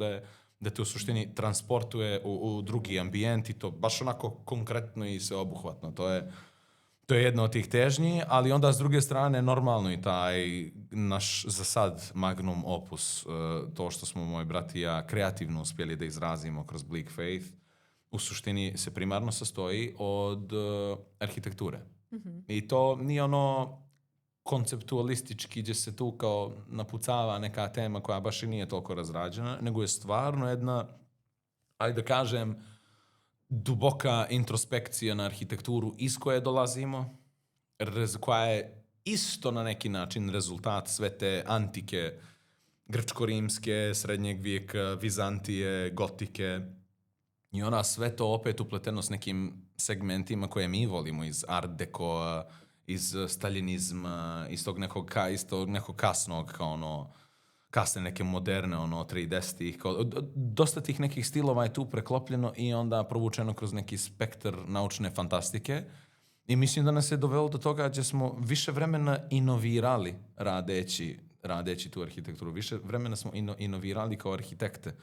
da te u suštini transportuje u drugi ambijent i to baš onako konkretno i sveobuhvatno, to je jedna od tih težnji, ali onda s druge strane normalno i taj naš za sad magnum opus, to što smo moj brat i ja kreativno uspjeli da izrazimo kroz Bleak Faith, u suštini se primarno sastoji od arhitekture. I to nije ono konceptualistički gdje se tu kao napucava neka tema koja baš i nije toliko razrađena, nego je stvarno jedna, ajde da kažem, duboka introspekcija na arhitектuru iz koje dolazimo, koja je isto na neki način rezultat sve te antike, grčko-rimske, srednjeg vijeka, Vizantije, gotike i ona sve to opet upleteno s nekim segmentima koje mi volimo iz art deco, iz staljinizma, iz tog nekog kasnog kao ono kasne neke moderne 3D-ih. Dosta tih nekih stilova je tu preklopljeno i onda provučeno kroz neki spektar naučne fantastike. I mislim da nas je dovelo do toga gdje smo više vremena inovirali radeći tu arhitekturu. Više vremena smo inovirali kao arhitekte,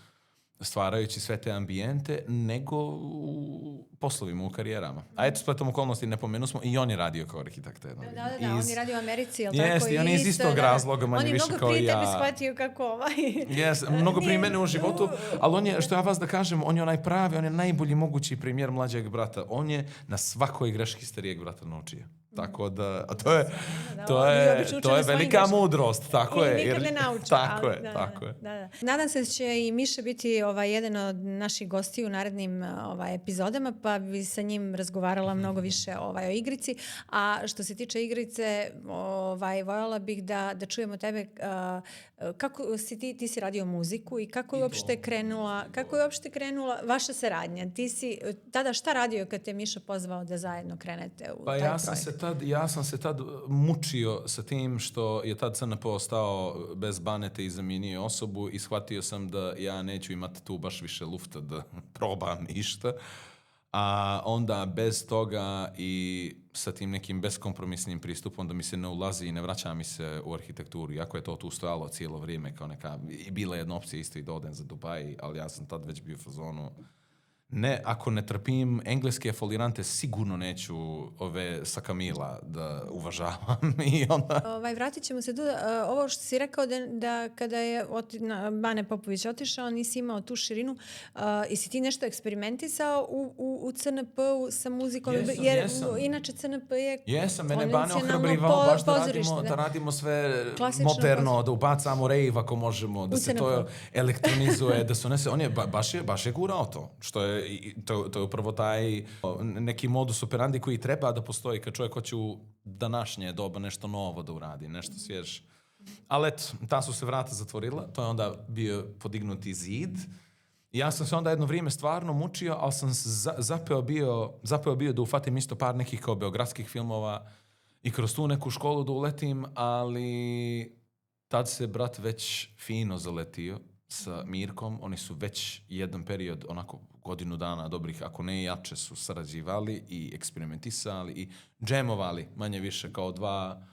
stvarajući sve te ambijente, nego u poslovima, u karijerama. A eto, spletom okolnosti ne pomenu smo, i on je radio kao arhitekta. Da, on je radio u Americi, jel tako? Jeste, i on je iz istog razloga, manje više kao i ja. On je mnogo prije tebe shvatio kako Mnogo prije mene u životu, ali on je, što ja vas da kažem, on je onaj pravi, on je najbolji mogući primjer mlađeg brata. On je na svakoj greški starijeg brata naučio. Tako da, to je velika mudrost, tako je. I nikad ne nauči. Tako je. Da. Nadam se da će i Miša biti jedan od naših gostiju u narednim epizodama, pa bi sa njim razgovarala mnogo više o igrici. A što se tiče igrice, voljela bih da čujemo tebe kako ti si radio muziku i kako je uopšte krenula vaša saradnja. Ti si tada šta radio kad te Miša pozvao da zajedno krenete u taj projekt? Ja sam se tad mučio sa tim što je tad CNP ostao bez Banete i zamijenio osobu i shvatio sam da ja neću imati tu baš više lufta da probam išta. A onda bez toga i sa tim nekim beskompromisnim pristupom da mi se ne ulazi i ne vraća mi se u arhitekturu. Iako je to tu stojalo cijelo vrijeme kao neka... I bila jedna opcija isto i da odem za Dubaj, ali ja sam tad već bio u fazonu ne, ako ne trpim engleske folirante, sigurno neću ove sa Kamila da uvažavam. I onda... Vratit ćemo se tu. Ovo što si rekao da kada je Bane Popović otišao, nisi imao tu širinu. I si ti nešto eksperimentisao u CNP-u sa muzikom? Jesam. Inače CNP je Jesam, mene Bane ohrabrivao baš da radimo sve klasično, moderno, da ubacamo rave ako možemo, da se to elektronizuje, da se unese. On je baš je gurao to, što je to je upravo taj neki modus operandi koji treba da postoji kad čovjek hoće u današnje doba nešto novo da uradi, nešto svjež. Ali eto, ta su se vrata zatvorila, to je onda bio podignuti zid. I ja sam se onda jedno vrijeme stvarno mučio, ali sam zapeo bio da ufatim isto par nekih kao beogradskih filmova i kroz tu neku školu da uletim, ali tad se brat već fino zaletio sa Mirkom. Oni su već jedan period, onako godinu dana dobrih, ako ne jače, su sarađivali i eksperimentisali i džemovali, manje više kao dva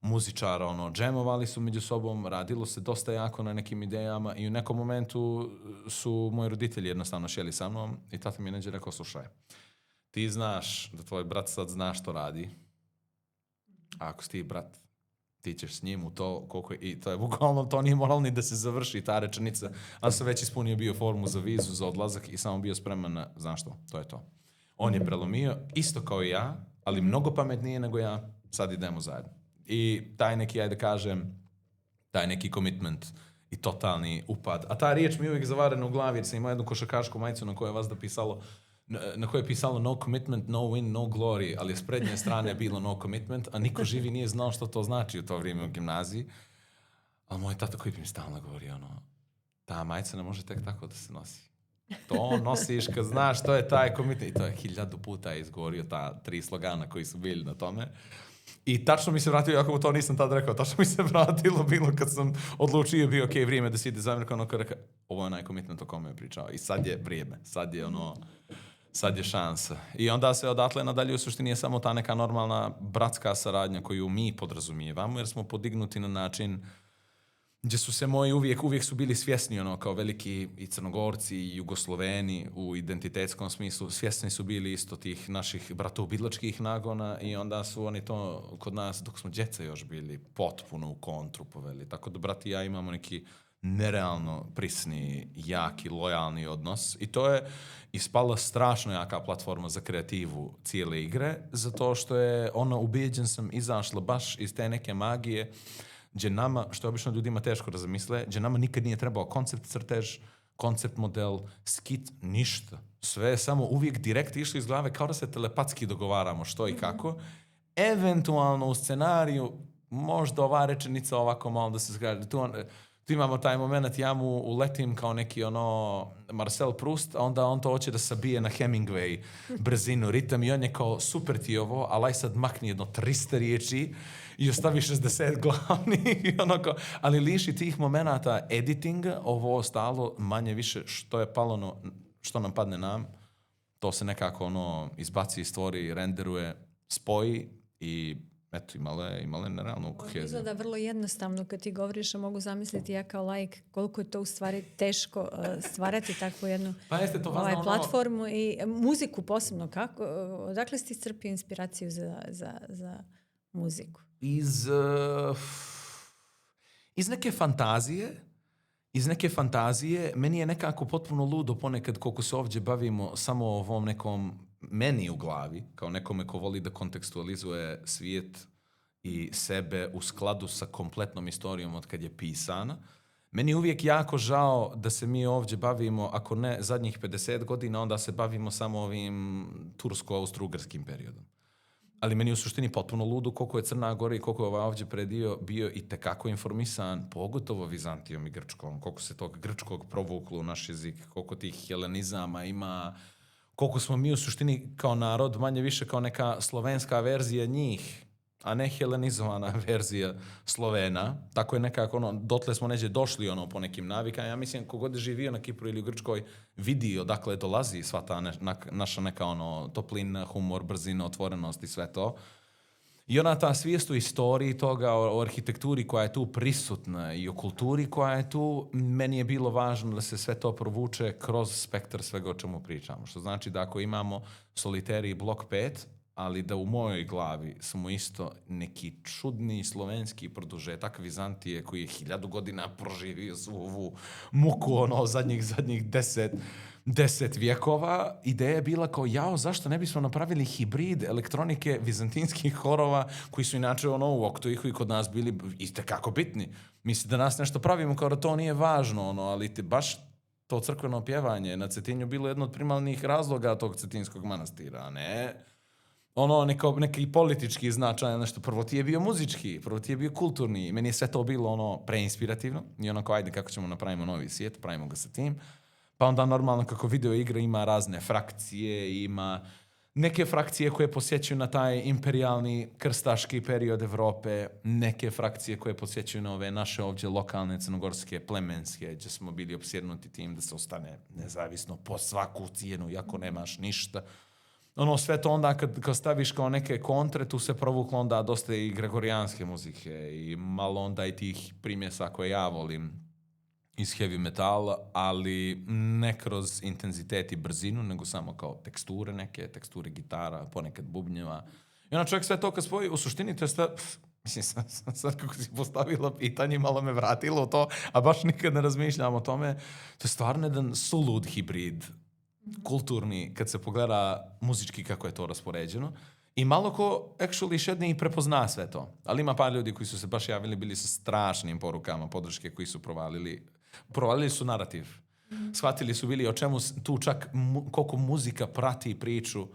muzičara, džemovali su među sobom, radilo se dosta jako na nekim idejama i u nekom momentu su moji roditelji jednostavno šeli sa mnom i tata mi je neđe rekao, slušaj, ti znaš da tvoj brat sad zna što radi, a ako si ti brat, ti ćeš s njim u to, i to je bukvalno, to nije moralo ni da se završi ta rečenica, a sam već ispunio bio formu za vizu, za odlazak i samo bio spreman na, znaš što, to je to. On je prelomio, isto kao i ja, ali mnogo pametnije nego ja, sad idemo zajedno. I taj neki, ajde kažem, taj neki commitment i totalni upad. A ta riječ mi uvijek zavarena u glavi, jer sam imao jednu košarkašku majicu na kojoj je vas pisalo, na kojoj je pisalo no commitment, no win, no glory, ali s prednje strane je bilo no commitment, a niko živi nije znao što to znači u to vrijeme u gimnaziji. Ali moj tata koji bi mi stalno govori, ta majica ne može tek tako da se nosi. To nosiš kad znaš što je taj commitment. I to je 1000 puta izgovorio ta 3 slogana koji su bili na tome. I tačno mi se vratilo, ako mu to nisam tad rekao, tačno mi se vratilo bilo kad sam odlučio bio vrijeme da si ide za Amerika, kada rekao, ovo je onaj commitment o kome je pričao. I sad je vrijeme, sad je šansa. I onda se odatle nadalje u suštini je samo ta neka normalna bratska saradnja koju mi podrazumijevamo, jer smo podignuti na način gdje su se moji uvijek su bili svjesni, kao veliki i Crnogorci i Jugosloveni u identitetskom smislu, svjesni su bili isto tih naših bratoubilačkih nagona i onda su oni to kod nas, dok smo djeca još bili, potpuno u kontru poveli. Tako da brat i ja imamo neki nerealno prisni, jaki, lojalni odnos i to je ispala strašno jaka platforma za kreativu cijele igre, zato što je ona, ubijeđen sam, izašla baš iz te neke magije gdje nama, što je obično ljudima teško da zamisle, gdje nama nikad nije trebao koncept crtež, koncept model, skit, ništa. Sve je samo uvijek direkt išlo iz glave kao da se telepatski dogovaramo što i kako. Eventualno u scenariju možda ova rečenica ovako malo da se zgraži. Tu imamo taj moment, ja mu uletim kao neki Marcel Proust, a onda on to hoće da sabije na Hemingway brzinu, ritam i on je kao super ti ovo, ali aj sad makni jedno 300 riječi i ostavi 60 glavnih. Ali liši tih momenata editinga, ovo ostalo manje više što je palo, što nam padne nam, to se nekako izbaci, stvori, renderuje, spoji i eto, imale nerealnu koheziju. Izgleda vrlo jednostavno kad ti govoriš, a mogu zamisliti ja kao laik koliko je to u stvari teško stvarati takvu jednu platformu i muziku posebno. Odakle si crpio inspiraciju za muziku? Iz neke fantazije, meni je nekako potpuno ludo ponekad koliko se ovdje bavimo samo ovom nekom meni u glavi, kao nekome ko voli da kontekstualizuje svijet i sebe u skladu sa kompletnom istorijom od kad je pisana. Meni je uvijek jako žao da se mi ovdje bavimo, ako ne zadnjih 50 godina, onda se bavimo samo ovim tursko-austro-ugarskim periodom. Ali meni je u suštini potpuno ludo koliko je Crna Gora i koliko je ovaj ovdje predio bio i tekako informisan, pogotovo Vizantijom i Grčkom, koliko se tog grčkog provuklo u naš jezik, koliko tih helenizama ima, koliko smo mi u suštini kao narod manje više kao neka slovenska verzija njih, a ne helenizovana verzija Slovena. Tako je nekako, dotle smo neđe došli po nekim navikama. Ja mislim, kogod je živio na Kipru ili u Grčkoj, vidi odakle dolazi sva ta naša neka toplina, humor, brzina, otvorenost i sve to. I ona ta svijest o istoriji toga, o arhitekturi koja je tu prisutna i o kulturi koja je tu, meni je bilo važno da se sve to provuče kroz spektar svega o čemu pričamo. Što znači da ako imamo Soliteri Blok 5, ali da u mojoj glavi smo isto neki čudni slovenski produžetak Vizantije koji je 1000 godina proživio svu ovu muku zadnjih 10 vjekova. Ideja je bila kao, zašto ne bismo napravili hibrid elektronike vizantinskih horova koji su inače u Oktoihu i kod nas bili itekako bitni. Misli da nas nešto pravimo kao da to nije važno, ali baš to crkveno pjevanje na Cetinju bilo jedno od primarnih razloga tog cetinskog manastira, a ne neki politički značaj, nešto. Prvo ti je bio muzički, prvo ti je bio kulturni. Meni je sve to bilo preinspirativno i kao ajde kako ćemo napravimo novi svijet, pravimo ga sa tim. Pa onda normalno kako video igra ima razne frakcije, ima neke frakcije koje posjećuju na taj imperijalni krstaški period Evrope, neke frakcije koje posjećuju na ove naše ovdje lokalne crnogorske plemenske, gdje smo bili opsjednuti tim da se ostane nezavisno po svaku cijenu, iako nemaš ništa. Sve to onda kad staviš kao neke kontre, tu se provuklo onda dosta i gregorijanske muzike i malo onda i tih primjesa koje ja volim iz heavy metala, ali ne kroz intenzitet i brzinu, nego samo kao teksture neke, teksture gitara, ponekad bubnjeva. I onda čovjek sve to kad spoji, u suštini to je sve, mislim, sad kako si postavila pitanje, malo me vratilo to, a baš nikad ne razmišljam o tome. To je stvarno jedan sulud hibrid, kulturni, kad se pogleda muzički kako je to raspoređeno. I malo ko actually šedne i prepozna sve to. Ali ima par ljudi koji su se baš javili, bili sa strašnim porukama podrške koji su provalili su narativ. Shvatili su bili o čemu tu čak koliko muzika prati priču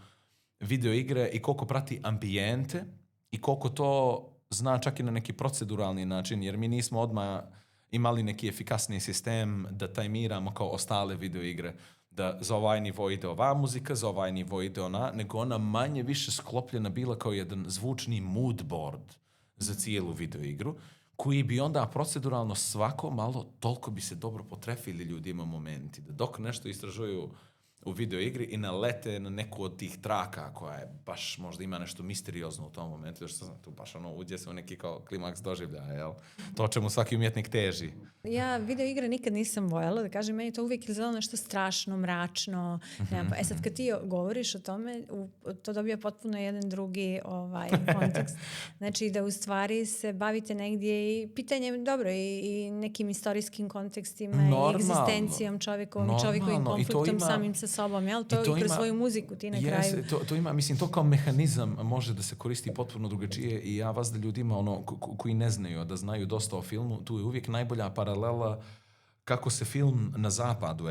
video igre i koliko prati ambijente i koliko to zna čak i na neki proceduralni način, jer mi nismo odmah imali neki efikasni sistem da tajmiramo kao ostale video igre, da za ovaj nivo ide ova muzika, za ovaj nivo ide ona, nego ona manje više sklopljena bila kao jedan zvučni mood board za cijelu video igru, koji bi onda proceduralno svako malo toliko bi se dobro potrefili ljudima momenti, da dok nešto istražuju u video igri i nalete na neku od tih traka koja je baš možda ima nešto misteriozno u tom momentu, što znam, tu baš uđe se u neki kao klimaks doživljaja, jel? To čemu svaki umjetnik teži. Ja video igre nikad nisam voljela, da kažem, meni to uvijek izgledalo nešto strašno, mračno. Sad kad ti govoriš o tome, to dobija potpuno jedan drugi kontekst. Znači da u stvari se bavite negdje i pitanjem, dobro, i nekim istorijskim kontekstima, i egzistencijom čovjekovim konfliktom samim sa sobom, jel? To i kroz svoju muziku ti na kraju. To ima, mislim, to kao mehanizam može da se koristi potpuno drugačije i ja vas da ljudima koji ne znaju, da znaju dosta o filmu, tu je uvijek najbolja paralela kako se film na zapadu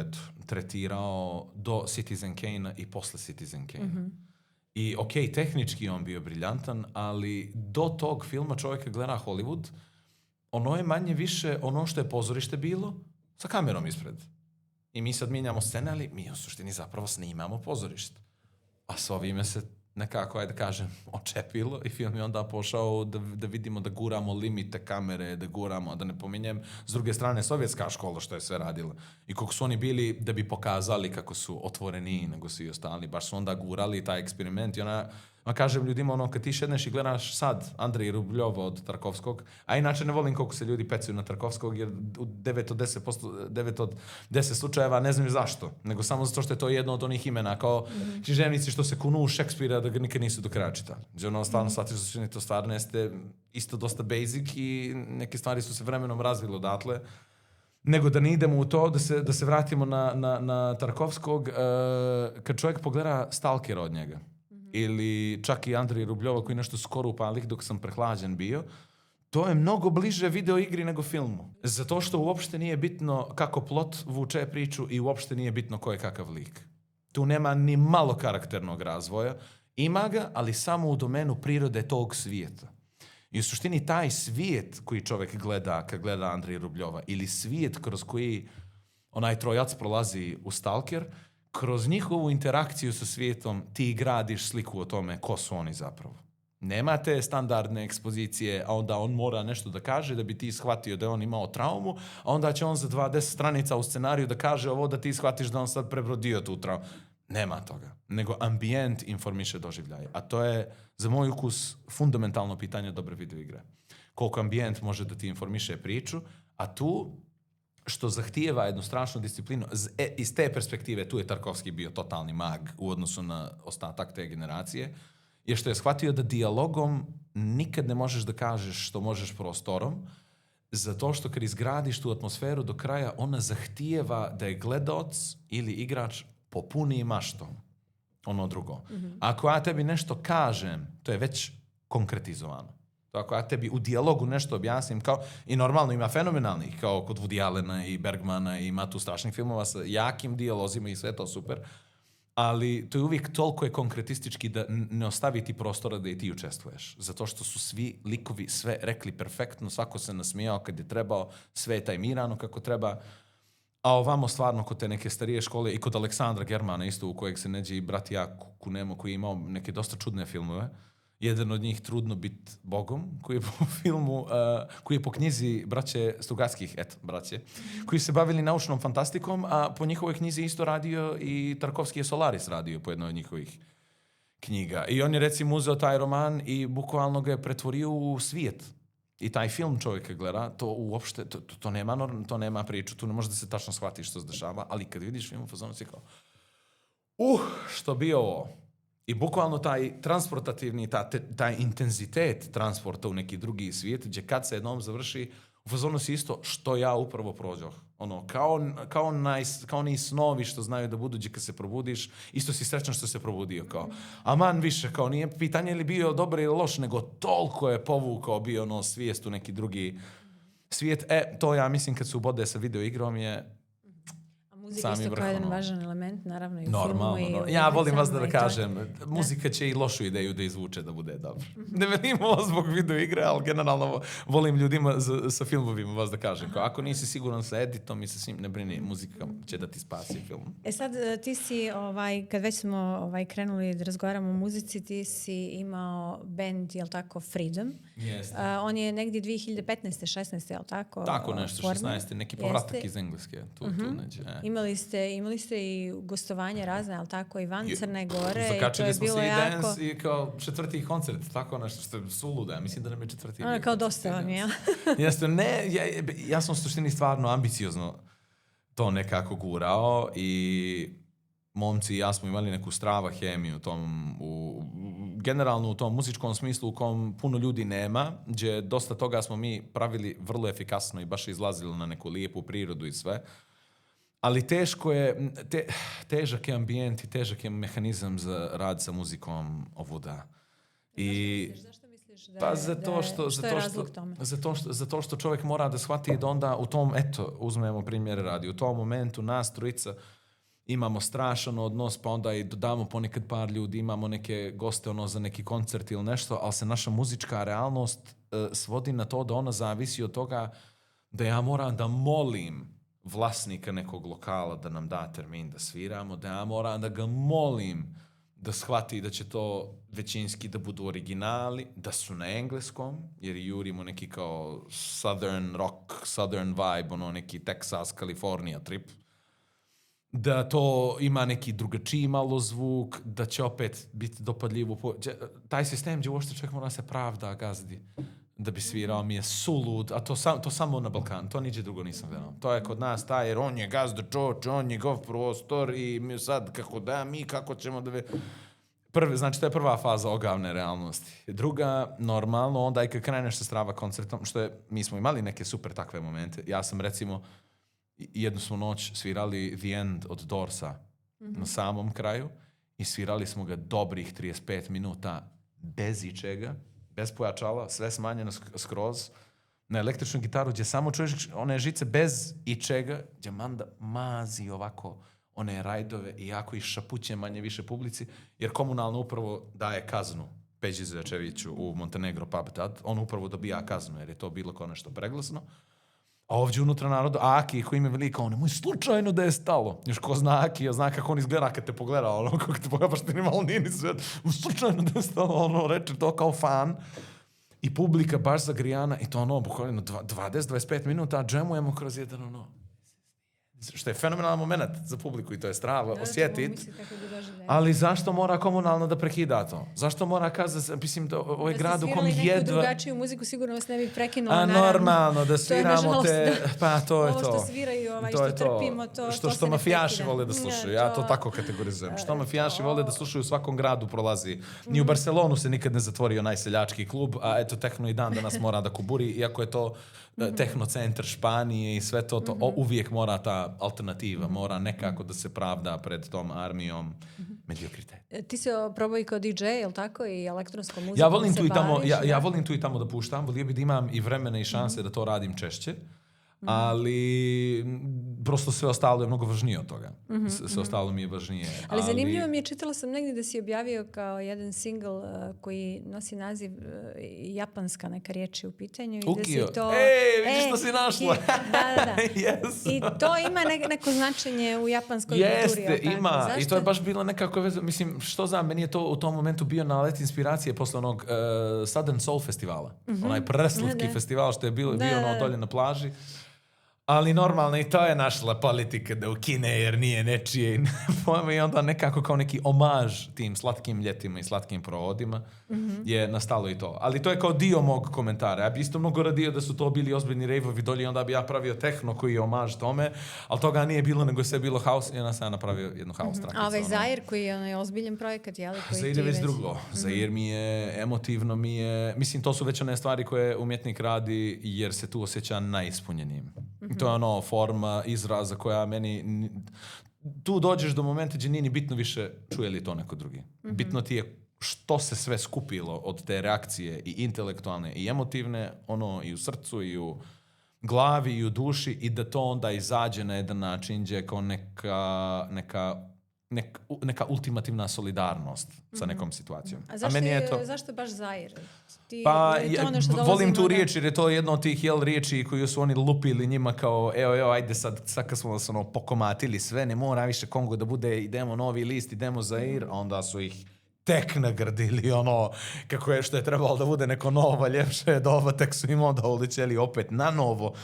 tretirao do Citizen Kane i posle Citizen Kane. Mm-hmm. I tehnički on bio briljantan, ali do tog filma čovjek gleda Hollywood, ono je manje više ono što je pozorište bilo sa kamerom ispred. I mi sad mijenjamo scene, ali mi u suštini zapravo snimamo pozorište. A s ovime se nekako, da kažem, očepilo i film je onda pošao da vidimo da guramo limite kamere, da guramo, da ne pominjem, s druge strane sovjetska škola što je sve radila. I koliko su oni bili da bi pokazali kako su otvoreni nego svi ostali, baš su onda gurali taj eksperiment i kažem ljudima, kad ti šedneš i gledaš sad Andrej Rubljova od Tarkovskog, a inače ne volim koliko se ljudi pecaju na Tarkovskog, jer u 9 od 10 slučajeva ne znaju zašto, nego samo zato što je to jedno od onih imena, kao književnici što se kunu u Šekspira da ga nikad nisu do kraja čitali. Znači stvarno shvatio što to stvarno jeste isto dosta basic i neke stvari su se vremenom razvile odatle. Nego da ne idemo u to, da se vratimo na Tarkovskog, kad čovjek pogleda Stalkera od njega, ili čak i Andrej Rubljova koji nešto skoro upalih dok sam prehlađen bio, to je mnogo bliže video igri nego filmu. Zato što uopšte nije bitno kako plot vuče priču i uopšte nije bitno ko je kakav lik. Tu nema ni malo karakternog razvoja. Ima ga, ali samo u domenu prirode tog svijeta. I u suštini taj svijet koji čovjek gleda kad gleda Andrej Rubljova ili svijet kroz koji onaj trojac prolazi u Stalker, kroz njihovu interakciju sa svijetom ti gradiš sliku o tome ko su oni zapravo. Nema te standardne ekspozicije, a onda on mora nešto da kaže da bi ti shvatio da je on imao traumu, a onda će on za 20 stranica u scenariju da kaže ovo da ti shvatiš da on sad prebrodio tu traumu. Nema toga. Nego ambijent informiše doživljaj. A to je, za moj ukus, fundamentalno pitanje dobre video igre. Koliko ambijent može da ti informiše priču, a tu, što zahtijeva jednu strašnu disciplinu, iz te perspektive, tu je Tarkovski bio totalni mag u odnosu na ostatak te generacije, je što je shvatio da dijalogom nikad ne možeš da kažeš što možeš prostorom, zato što kad izgradiš tu atmosferu do kraja, ona zahtijeva da je gledaoc ili igrač popuni maštom. Ono drugo. Ako ja tebi nešto kažem, to je već konkretizovano. Ako ja tebi u dijalogu nešto objasnim, i normalno ima fenomenalnih, kao kod Woody Allena i Bergmana, i ima tu strašnih filmova sa jakim dijalozima i sve to super, ali to je uvijek toliko je konkretistički da ne ostavi ti prostora da i ti učestvuješ. Zato što su svi likovi sve rekli perfektno, svako se nasmijao kad je trebao, sve je tajmirano kako treba. A ovamo stvarno kod te neke starije škole i kod Aleksandra Germana isto, u kojeg se neđe i brat ja kunemo, koji je imao neke dosta čudne filmove. Jedan od njih Trudno bit Bogom, koji je po filmu, koji je po knjizi braće Strugatskih, braće, koji se bavili naučnom fantastikom, a po njihovoj knjizi isto radio i Tarkovski je Solaris radio po jednoj od njihovih knjiga. I on je recimo uzeo taj roman i bukvalno ga je pretvorio u svijet. I taj film čovjek gleda, to uopšte, to nema priču, tu ne može da se tačno shvati što se dešava, ali kad vidiš film, fazonu si kao, što bi ovo? I bukvalno taj transportativni, taj intenzitet transporta u neki drugi svijet, gdje kad se jednom završi, u fazonu si isto što ja upravo prođoh. Ono, kao oni snovi što znaju da budu, gdje kad se probudiš, isto si srećan što se probudio. Kao, aman više, kao nije pitanje li bio dobar ili loš, nego toliko je povukao bio svijest u neki drugi svijet. To ja mislim kad se ubode sa video igrom je muzika isto kao jedan važan element, naravno i u normalno, filmu. Ja volim vas da kažem, muzika će i lošu ideju da izvuče da bude dobro. Ne velim ovo zbog video igre, ali generalno volim ljudima sa filmovima vas da kažem. Ako nisi siguran sa editom i sa svim, ne brini, muzika će da ti spasi film. Sad ti si, kad već smo krenuli da razgovaramo o muzici, ti si imao band, jel tako, Freedom. Jeste. On je negdje 2015. 16. jel tako? Tako nešto, 16. Neki povratak iz Engleske. Tu neđe. Imali ste i gostovanje razne, ali tako i van Crne Gore. Zakačili smo se i dance i kao 4. koncert, tako nešto što je suluda. Mislim da nam je 4. Kao dosta vam je, ja? Jeste, ne, ja sam u suštini stvarno ambiciozno to nekako gurao i momci i ja smo imali neku strava hemiju generalno u tom muzičkom smislu u kom puno ljudi nema, gdje dosta toga smo mi pravili vrlo efikasno i baš izlazili na neku lijepu prirodu i sve. Ali teško je, težak je ambijent i težak je mehanizam za rad sa muzikom ovuda. Zašto misliš što je razlog tome? Zato što čovjek mora da shvati da onda u tom, uzmemo primjer radi, u tom momentu nas trojica imamo strašan odnos, pa onda i dodamo ponekad par ljudi, imamo neke goste za neki koncert ili nešto, ali se naša muzička realnost svodi na to da ona zavisi od toga da ja moram da molim vlasnika nekog lokala da nam da termin da sviramo, da ja moram da ga molim da shvati da će to većinski da budu originali, da su na engleskom, jer jurimo neki kao southern rock, southern vibe, neki Texas, Kalifornija trip, da to ima neki drugačiji malo zvuk, da će opet biti dopadljivo. Taj sistem gdje uopšte čovjek mora se pravda gazdi da bi svirao mi je sulud, a to samo na Balkanu, to niđe drugo nisam gledao. To je kod nas taj, jer on je gazda čoč, on je njegov prostor i mi sad kako ćemo da... Znači, to je prva faza ogavne realnosti. Druga, normalno, onda i kad kreneš sa strava koncertom, mi smo imali neke super takve momente. Ja sam, recimo, jednu smo noć svirali The End od Doorsa na samom kraju i svirali smo ga dobrih 35 minuta bez ičega, bez pojačala, sve smanjeno skroz, na električnu gitaru gdje samo čuješ one žice bez ičega, gdje Manda mazi ovako one rajdove i jako ih šapuće manje više publici, jer komunalno upravo daje kaznu Peđi Zečeviću u Montenegro pub tad, on upravo dobija kaznu jer je to bilo kao nešto preglasno. A ovdje unutra narodu, Aki koji ime velika, nemoj slučajno da je stalo. Još ko zna Aki, zna kako on izgleda kad te pogleda, kako te pogleda, baš ti ni malo nije ni sve. Slučajno da je stalo, reče to kao fan. I publika baš zagrijana i to bukvalno 20-25 minuta džemujemo kroz jedan što je fenomenalan moment za publiku i to je strava osjetit. Kako bi doživljali. Ali zašto mora komunalno da prekida to? Zašto mora kazati, mislim, da ovaj grad u kom Da ste svirali neku jedva... drugačiju muziku, sigurno vas ne bi prekinula. A normalno, da sviramo te... Pa to je to. Ovo što sviraju, što trpimo, to što mafijaši vole da slušaju. Ja to tako kategorizujem. Što mafijaši vole da slušaju u svakom gradu prolazi. Ni u Barcelonu se nikad ne zatvorio najseljački klub, a eto tehno i dan danas mora da kuburi, iako je to tehnocentar Španije i sve to, uvijek mora ta alternativa, mora nekako da se pravda pred tom armijom mediokriteta. Ti se probao i kao DJ, je tako? I elektronskom muzikom Ja volim se tu i tamo, baviš, ja volim tu i tamo da puštam, volio bi da imam i vremena i šanse da to radim češće, ali prosto sve ostalo je mnogo važnije od toga. Sve ostalo mi je važnije. Ali zanimljivo mi je, čitala sam negdje da si objavio kao jedan single koji nosi naziv japanska neka riječ je u pitanju. I Ukio. Da si to... Vidiš što si našla. Da. Yes. I to ima neko značenje u japanskoj kulturi. Jeste, ima. I to je baš bilo nekako veze. Mislim, što znam, meni je to u tom momentu bio nalet inspiracije posle onog Southern Soul festivala. Onaj preslatki festival što je bio dolje na plaži. Ali normalno i to je našla politika da ukine jer nije nečije i onda nekako kao neki omaž tim slatkim ljetima i slatkim provodima je nastalo i to. Ali to je kao dio mog komentara. Ja bi isto mnogo radio da su to bili ozbiljni rejvovi dolje i onda bi ja pravio tehno koji je omaž tome, ali toga nije bilo nego je sve bilo house i onda sam ja napravio jednu house trakicu. A ovaj Zair koji je onaj ozbiljen projekat, jeli? Zair je već drugo. Zair mi je, emotivno mi je, mislim to su već one stvari koje umjetnik radi jer se tu osjeća najispunjenijim. To je ono forma izraza koja meni... Tu dođeš do momenta gdje nije ni bitno više čuje li to neko drugi. Bitno ti je što se sve skupilo od te reakcije i intelektualne i emotivne, ono i u srcu i u glavi i u duši i da to onda izađe na jedan način gdje kao neka ultimativna solidarnost sa nekom situacijom. A zašto baš Zair? Pa volim tu riječ jer je to jedna od tih riječi koju su oni lupili njima kao evo ajde sad kad smo se pokomatili sve, ne mora više Kongo da bude, idemo novi list, idemo Zair, a onda su ih tek nagradili kako je što je trebalo da bude neko novo, ljepše doba, tek su im onda uličeli opet na novo.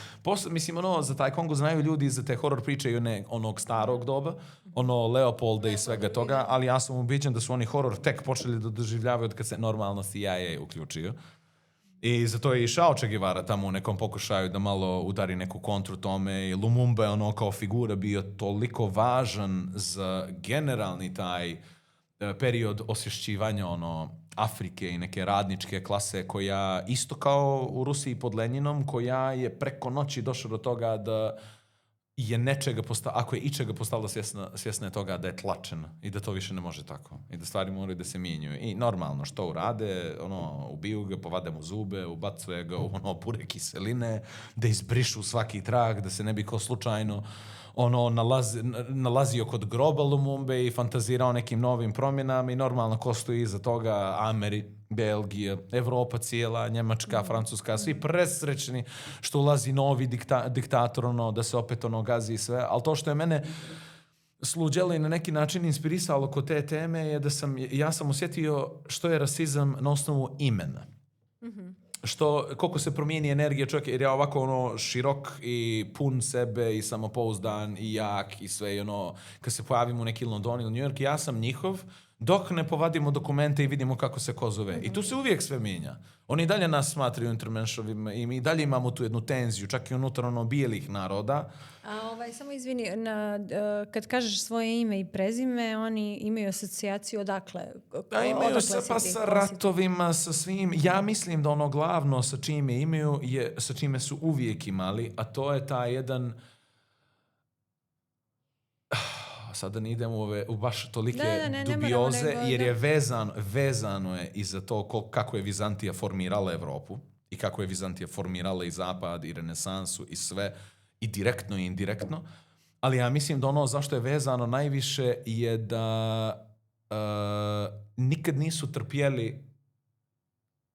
Mislim, za taj Kongo znaju ljudi za te horror priče i onog starog doba, Leopolda i svega toga, ali ja sam ubiđen da su oni horror tek počeli da doživljavaju od kad se normalno CIA uključio. I zato je išao Che Guevara tamo u nekom pokušaju da malo udari neku kontru tome i Lumumba je kao figura bio toliko važan za generalni taj period osvješćivanja Afrike i neke radničke klase koja isto kao u Rusiji pod Leninom koja je preko noći došla do toga da je nečega ako je ičega postala svjesna je toga da je tlačena i da to više ne može tako i da stvari moraju da se mijenjaju i normalno što urade, ubiju ga, povade mu zube, ubacuje ga u pure kiseline, da izbrišu svaki trag, da se ne bi ko slučajno nalazio kod groba Lumumbe i fantazirao nekim novim promjenama i normalno ko stoji iza toga Belgija, Evropa cijela, Njemačka, Francuska, svi presrećni što ulazi novi diktator, da se opet gazi i sve, ali to što je mene sluđelo i na neki način inspirisalo kod te teme je da ja sam osjetio što je rasizam na osnovu imena. Koliko se promijeni energija čovjeka, jer ja ovako širok i pun sebe i samopouzdan i jak i sve, kad se pojavim u neki London ili New York, ja sam njihov, dok ne povadimo dokumente i vidimo kako se ko zove. I tu se uvijek sve mijenja. Oni i dalje nas smatraju intermenšovima i mi dalje imamo tu jednu tenziju, čak i unutar bijelih naroda. A samo izvini, kad kažeš svoje ime i prezime, oni imaju asocijaciju odakle? Imaju sa ratovima, sa svim. Ja mislim da glavno sa čime imaju je sa čime su uvijek imali, a to je taj jedan... Sada ne idemo u baš tolike dubioze, jer je vezano je i za to kako je Vizantija formirala Evropu i kako je Vizantija formirala i Zapad i Renesansu i sve, i direktno i indirektno. Ali ja mislim da zašto je vezano najviše je da nikad nisu trpjeli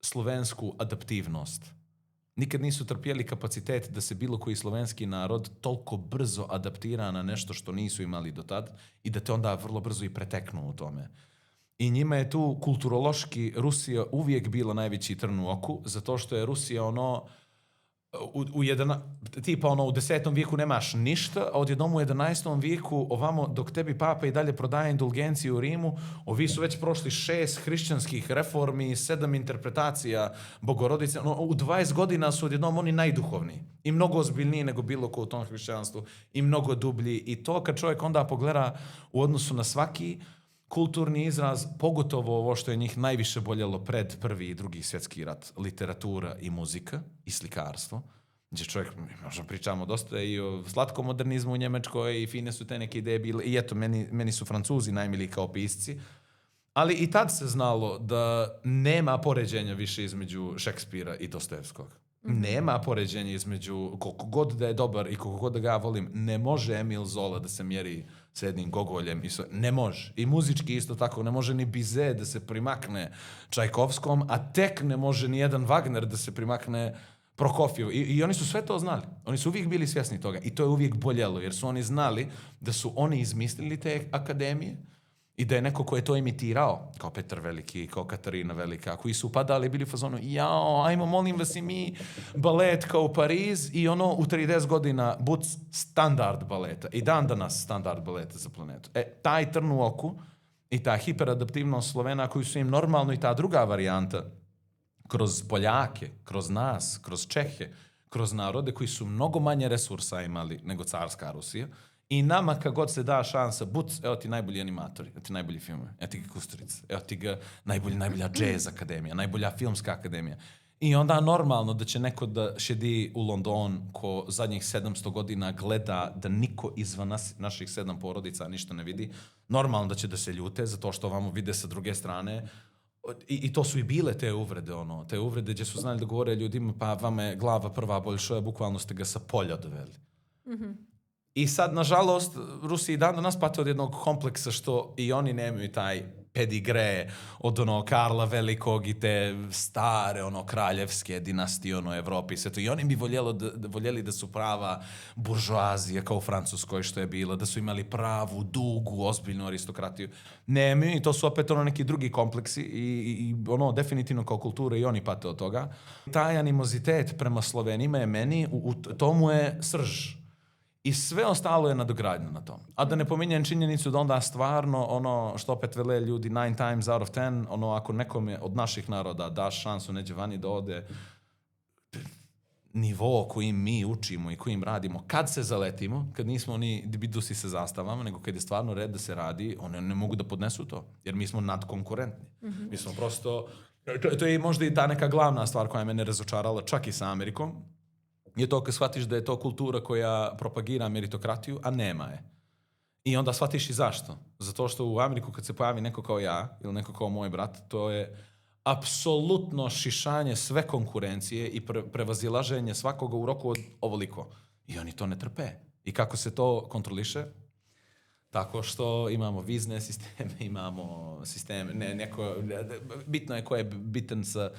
slovensku adaptivnost. Nikad nisu trpjeli kapacitet da se bilo koji slovenski narod toliko brzo adaptira na nešto što nisu imali do tad i da te onda vrlo brzo i preteknu u tome. I njima je tu kulturološki Rusija uvijek bila najveći trn u oku, zato što je Rusija tipa u 10. vijeku nemaš ništa, a odjednom u 11. vijeku ovamo dok tebi papa i dalje prodaje indulgenciju u Rimu, ovi su već prošli 6 hrišćanskih reformi, 7 interpretacija Bogorodice. U 20 godina su odjednom oni najduhovniji i mnogo ozbiljniji nego bilo ko u tom hrišćanstvu i mnogo dublji. I to kad čovjek onda pogleda u odnosu na svaki kulturni izraz, pogotovo ovo što je njih najviše boljelo pred Prvi i Drugi svjetski rat, literatura i muzika i slikarstvo, gdje čovjek, možda pričamo dosta i o slatkom modernizmu u Njemačkoj i fine su te neke ideje bile, i eto, meni su Francuzi najmiliji kao pisci, ali i tad se znalo da nema poređenja više između Šekspira i Dostojevskog. Nema poređenja između, koliko god da je dobar i koliko god da ga ja volim, ne može Emil Zola da se mjeri s jednim Gogoljem. Ne može. I muzički isto tako. Ne može ni Bizet da se primakne Čajkovskom, a tek ne može ni jedan Wagner da se primakne Prokofjevu. I oni su sve to znali. Oni su uvijek bili svjesni toga. I to je uvijek boljelo, jer su oni znali da su oni izmislili te akademije i da je neko ko je to imitirao, kao Petar Veliki, kao Katarina Velika, koji su upadali, bili u fazonu, ajmo, molim vas i mi, balet kao u Pariz, i u 30 godina buc standard baleta. I dan danas standard baleta za planetu. Taj trn u oku i ta hiperadaptivnost Slovena, koju su im normalno, i ta druga varijanta, kroz Poljake, kroz nas, kroz Čehe, kroz narode koji su mnogo manje resursa imali nego carska Rusija. I nama, kad god se da šansa, evo ti najbolji animatori, evo ti najbolji filmovi, evo ti ga Kusturica, evo ti ga najbolja jazz akademija, najbolja filmska akademija. I onda normalno da će neko da šedi u London ko zadnjih 700 godina gleda da niko izvan naših 7 porodica ništa ne vidi. Normalno da će da se ljute zato što vamo vide sa druge strane. I to su i bile te uvrede, te uvrede gdje su znali da govore ljudima, pa vama je glava prva boljša, bukvalno ste ga sa polja doveli. Mm-hmm. I sad, nažalost, Rusi i dan danas pate od jednog kompleksa što i oni nemaju taj pedigre od Karla Velikog i te stare kraljevske dinastije Evropi i sve to. I oni bi voljeli da su prava buržoazija kao u Francuskoj što je bilo, da su imali pravu, dugu, ozbiljnu aristokratiju. Nemaju, i to su opet neki drugi kompleksi i definitivno kao kultura i oni pate od toga. Taj animozitet prema Slovenima je meni, tomu je srž. I sve ostalo je nadogradnja na tom. A da ne pominjem činjenicu da onda stvarno, što opet vele ljudi 9 times out of 10, ako nekome od naših naroda daš šansu neđe vani da ode, nivo kojim mi učimo i kojim radimo, kad se zaletimo, kad nismo oni bidusi sa zastavama, nego kad je stvarno red da se radi, oni ne mogu da podnesu to, jer mi smo nadkonkurentni. Mm-hmm. Mi smo prosto, to je možda i ta neka glavna stvar koja je mene razočarala, čak i sa Amerikom, je to kad shvatiš da je to kultura koja propagira meritokratiju, a nema je. I onda shvatiš i zašto. Zato što u Ameriku kad se pojavi neko kao ja ili neko kao moj brat, to je apsolutno šišanje sve konkurencije i prevazilaženje svakoga u roku od ovoliko. I oni to ne trpe. I kako se to kontroliše? Tako što imamo vizne sisteme, imamo sisteme, bitno je ko je bitan sa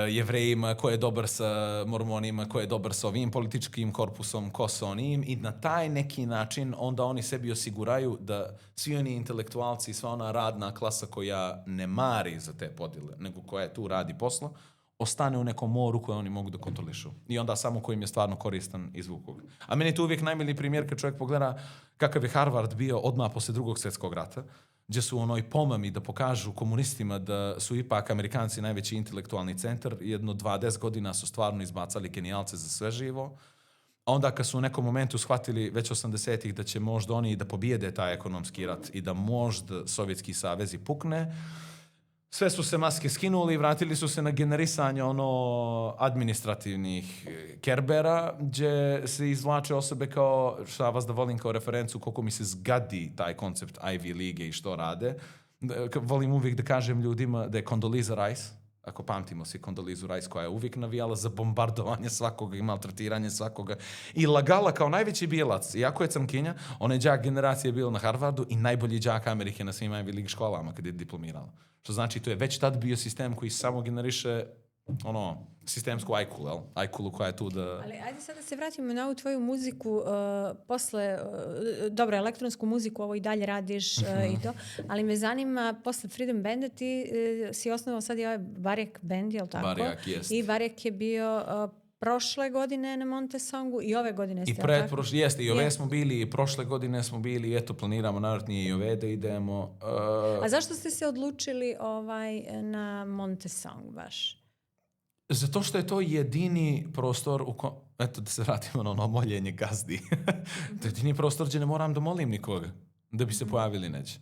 Jevrejima, ko je dobar sa Mormonima, ko je dobar sa ovim političkim korpusom, ko sa onim, i na taj neki način onda oni sebi osiguraju da svi oni intelektualci i sva ona radna klasa koja ne mari za te podjele, nego koja je tu radi posla, ostane u nekom moru koje oni mogu da kontrolišu. I onda samo kojim je stvarno koristan izvuku. A meni je tu uvijek najmiliji primjer kad čovjek pogleda kakav je Harvard bio odmah posle Drugog svjetskog rata, gdje su pomami da pokažu komunistima da su ipak Amerikanci najveći intelektualni centar. 20 godina su stvarno izbacali genijalce za sve živo. A onda kad su u nekom momentu shvatili već 80-ih da će možda oni da pobijede taj ekonomski rat i da možda Sovjetski savez i pukne, sve su se maske skinuli i vratili su se na generisanje administrativnih kerbera, gdje se izvlače osobe kao, šta vas da volim kao referencu, koliko mi se zgadi taj koncept Ivy League i što rade. Volim uvijek da kažem ljudima da je Condoleezza Rice, ako pamtimo si Condoleezzu Rice, koja je uvijek navijala za bombardovanje svakoga i maltretiranje svakoga i lagala kao najveći bijelac. Iako je crnkinja, ona je đak generacije bio na Harvardu i najbolji đak Amerike na svim Ivy League školama kad je diplomirala. Što znači, to je već tad bio sistem koji samo generiše sistemsku ajkulu koja je tu da... Ali ajde sad da se vratimo na ovu tvoju muziku, posle, dobro, elektronsku muziku, ovo i dalje radiš i to, ali me zanima, posle Freedom Banda ti si osnovao sad i ovaj Varjak band, je li tako? Varjak, jest. I Varjak je bio prošle godine na Montesongu i ove godine ste, I pretprošle, jeste, i ove smo bili, i prošle godine smo bili, i eto, planiramo naravno i ove da idemo. A zašto ste se odlučili na Montesong baš? Zato što je to jedini prostor eto da se vratimo na ono moljenje gazdi. To je jedini prostor gdje ne moram da molim nikoga da bi se pojavili neće.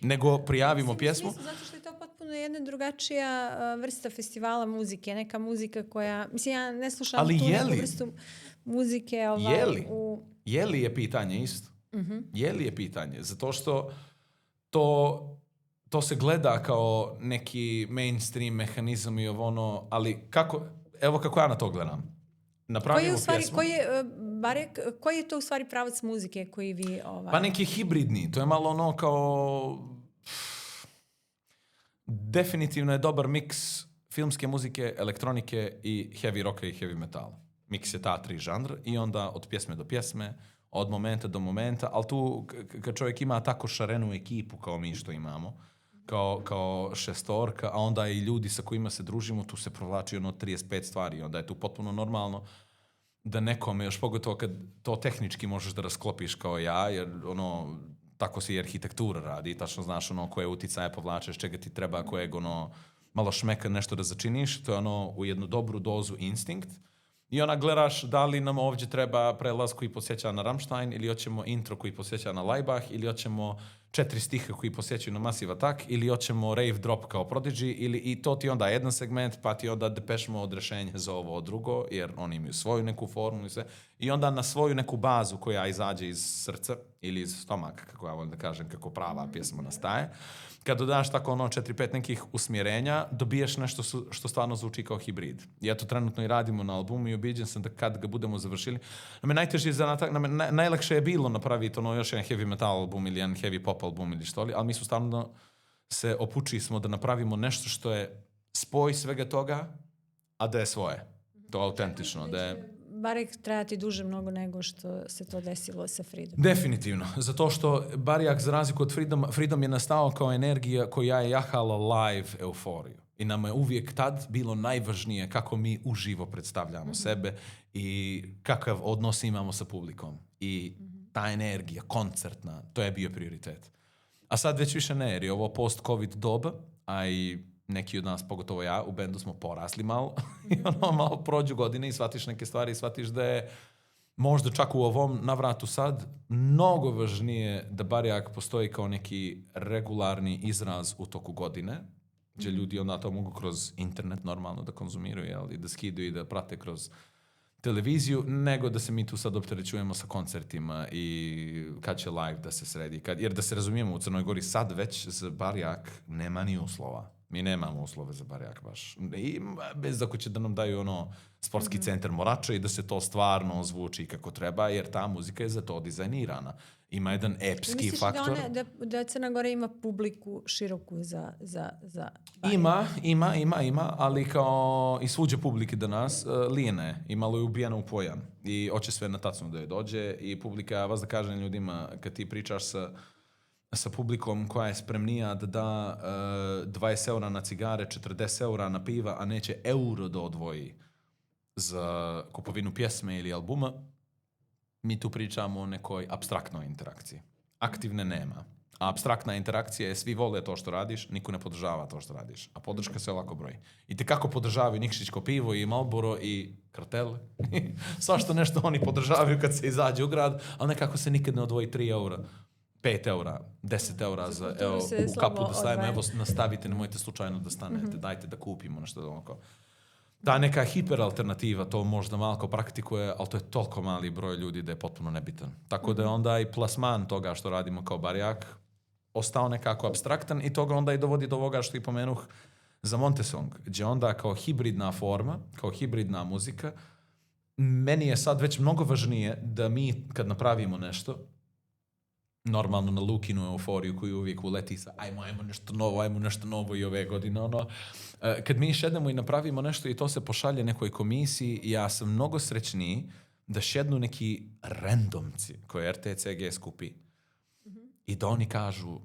Nego prijavimo pjesmu. Zato što je to potpuno jedna drugačija vrsta festivala muzike. Neka muzika koja... Mislim, ja ne slušam ali tu neku vrstu muzike. Je li je pitanje isto? Je li je pitanje? Zato što to se gleda kao neki mainstream mehanizam i ono, ali kako ja na to gledam. Napravimo pjesmu. Koji je to u stvari pravac muzike koji vi... Pa neki hibridni. To je malo ono kao... Definitivno je dobar miks filmske muzike, elektronike i heavy rocka i heavy metala. Miks je ta 3 žanra i onda od pjesme do pjesme, od momenta do momenta, ali tu kad čovjek ima tako šarenu ekipu kao mi što imamo, kao šestorka, a onda i ljudi sa kojima se družimo, tu se provlači 35 stvari, onda je tu potpuno normalno da nekome, još pogotovo kad to tehnički možeš da rasklopiš kao ja, jer tako se i arhitektura radi, tačno znaš koje uticaje povlačeš, čega ti treba, kojeg malo šmeka nešto da začiniš, to je u jednu dobru dozu instinkt. I gledaš da li nam ovdje treba prelaz koji posjeća na Rammstein, ili hoćemo intro koji posjeća na Laibach, ili hoćemo 4 stiha koji posjećaju na Massive Attack, ili hoćemo rave drop kao Prodigy, i to ti onda jedan segment, pa ti onda Depeche Mode rješenje za ovo drugo, jer oni imaju svoju neku formu i sve. I onda na svoju neku bazu koja izađe iz srca ili iz stomaka, kako ja volim da kažem, kako prava pjesma nastaje. Kad dodaš tako 4-5 nekih usmjerenja, dobiješ nešto što stvarno zvuči kao hibrid. I eto, trenutno i radimo na albumu i ubiđen sam da kad ga budemo završili. Najteži zadatak, najlakše je bilo napraviti još jedan heavy metal album ili jedan heavy pop album ili što li, ali mi su stvarno se opučili smo da napravimo nešto što je spoj svega toga, a da je svoje. To je autentično. Da je... Barjak trajati duže mnogo nego što se to desilo sa Freedom. Definitivno. Zato što Barjak, za razliku od Freedom je nastao kao energija koja je jahala live euforiju. I nama je uvijek tad bilo najvažnije kako mi uživo predstavljamo sebe i kakav odnos imamo sa publikom. I ta energija, koncertna, to je bio prioritet. A sad već više ne, jer je ovo post-covid doba, a i neki od nas, pogotovo ja, u bendu smo porasli malo i malo prođu godine i shvatiš neke stvari i shvatiš da je možda čak u ovom navratu sad mnogo važnije da Barjak postoji kao neki regularni izraz u toku godine, gdje ljudi onda to mogu kroz internet normalno da konzumiraju, ali da skidaju i da prate kroz televiziju, nego da se mi tu sad opterećujemo sa koncertima i kad će live da se sredi. Jer da se razumijemo, u Crnoj Gori sad već za Barjak nema ni uslova. Mi nemamo uslove za Barjak baš. I bez ako će da nam daju sportski centar Morača i da se to stvarno zvuči kako treba, jer ta muzika je za to dizajnirana. Ima jedan epski faktor. Misliš da Crna Gora ima publiku široku za Ima, ali kao i svuđe publike danas, lijene i malo je ubijena u pojam. I hoće sve na tacnu da je dođe i publika, vas da kažem ljudima, kad ti pričaš sa publikom koja je spremnija da da 20 eura na cigare, 40 eura na piva, a neće euro da odvoji za kupovinu pjesme ili albuma, mi tu pričamo o nekoj apstraktnoj interakciji. Aktivne nema. A apstraktna interakcija je svi vole to što radiš, niko ne podržava to što radiš. A podrška se ovako broji. I te kako podržavaju Nikšićko pivo i Marlboro i Kartel. Svašto nešto oni podržavaju kad se izađe u grad, ali nekako se nikad ne odvoji 3 eura. 5 eura, 10 eura za u kapu da stavimo, evo nastavite, nemojte slučajno da stanete, dajte da kupimo nešto ovako. Ta neka hiperalternativa to možda malo praktikuje, ali to je toliko mali broj ljudi da je potpuno nebitan. Tako da je onda i plasman toga što radimo kao Barjak ostao nekako apstraktan i toga onda i dovodi do ovoga što i pomenuh za Montesong, gdje onda kao hibridna forma, kao hibridna muzika, meni je sad već mnogo važnije da mi kad napravimo nešto, normalno na Lukinu euforiju koju uvijek uleti sa ajmo nešto novo i ove godine. Kad mi šednemo i napravimo nešto i to se pošalje nekoj komisiji, ja sam mnogo srećniji da šednu neki randomci koje RTCG skupi i da oni kažu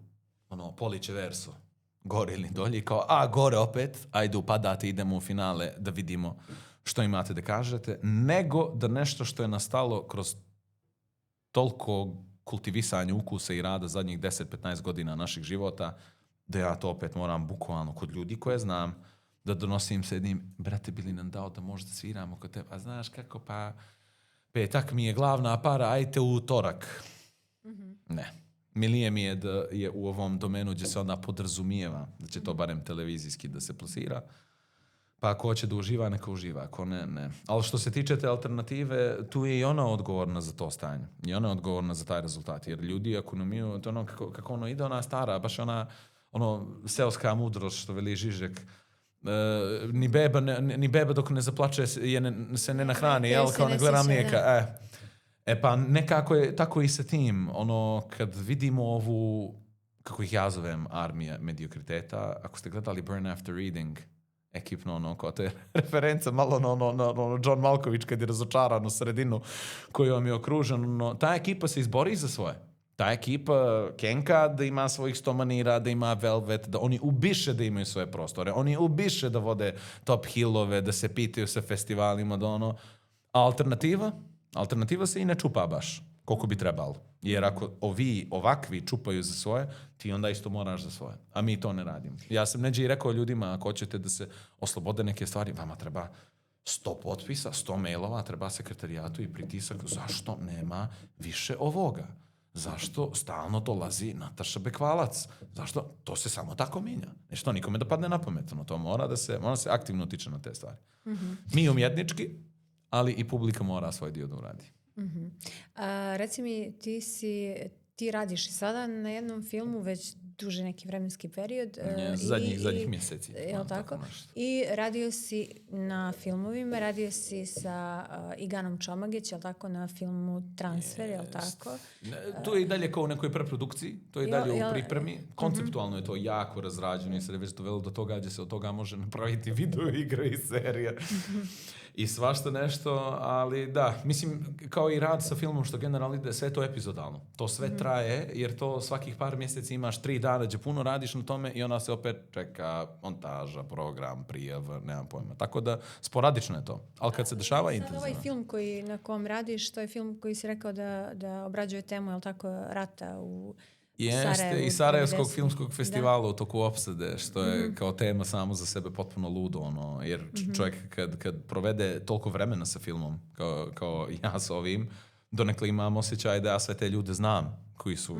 poliće verso, gore ili dolje, kao gore opet, ajde upadate, idemo u finale da vidimo što imate da kažete, nego da nešto što je nastalo kroz toliko kultivisanje ukusa i rada zadnjih 10-15 godina naših života, da ja to opet moram bukvalno kod ljudi koje znam, da donosim se jednim, brate, bi li nam dao da možda sviramo kod tebe? A znaš kako, pa petak mi je glavna para, ajte u utorak. Ne. Milije mi je da je u ovom domenu gdje se onda podrazumijeva da će to barem televizijski da se plasira. Pa ako hoće da uživa, neka uživa. Ako ne, ne. Ali što se tiče te alternative, tu je i ona odgovorna za to stanje. I ona je odgovorna za taj rezultat. Jer ljudi, ako nam imaju, to ono, kako ono ide, ona stara, baš ona seoska mudrost, što veli Žižek, ni beba dok ne zaplače se ne nahrani, jel, kao ne gleda mlijeka. Pa nekako je tako i sa tim. Kad vidimo ovu, kako ih ja zovem, armija mediokriteta, ako ste gledali Burn After Reading, ekipno, kao te reference, malo John Malkovich kad je razočaran u sredinu koju vam je okružen, ta ekipa se izbori za svoje. Ta ekipa kenka da ima svojih 100 manira, da ima Velvet, da oni ubiše da imaju svoje prostore, oni ubiše da vode top hillove, da se pitaju sa festivalima, da alternativa se i ne čupa baš koliko bi trebalo. Jer ako ovakvi čupaju za svoje, ti onda isto moraš za svoje. A mi to ne radimo. Ja sam neđe i rekao ljudima, ako hoćete da se oslobode neke stvari, vama treba 100 potpisa, 100 mailova, treba sekretarijatu i pritisak. Zašto nema više ovoga? Zašto stalno dolazi Nataša Bekvalac? Zašto? To se samo tako mijenja. Nešto nikome da padne na pamet. To mora se aktivno utiče na te stvari. Mm-hmm. Mi umjetnički, ali i publika mora svoj dio da uradi. Mm-hmm. Reci mi, ti radiš i sada na jednom filmu već duže neki vremenski period. Zadnjih mjeseci. Je li tako? I radio si na filmovima, radio si sa Iganom Čomagić, je li tako, na filmu Transfer, je li tako? To je i dalje kao u nekoj preprodukciji, to je dalje u pripremi. Konceptualno je to jako razrađeno i sad je već dovelo do toga gdje se od toga može napraviti video igre i serije. I svašta nešto, ali da, mislim, kao i rad sa filmom što generalno ide, sve to epizodalno. To sve traje, jer to svakih par mjeseci imaš 3 dana gdje puno radiš na tome i onda se opet čeka montaža, program, prijav, nemam pojma. Tako da, sporadično je to. Ali kad se dešava intenzivno. Ovaj film na kom radiš, to je film koji si rekao da obrađuje temu, je li tako, rata u Jeste, i Sarajevskog filmskog festivala u toku opsade, što je kao tema samo za sebe potpuno ludo, jer čovjek kad provede toliko vremena sa filmom, kao ja s ovim, donekle imam osjećaj da ja sve te ljude znam koji su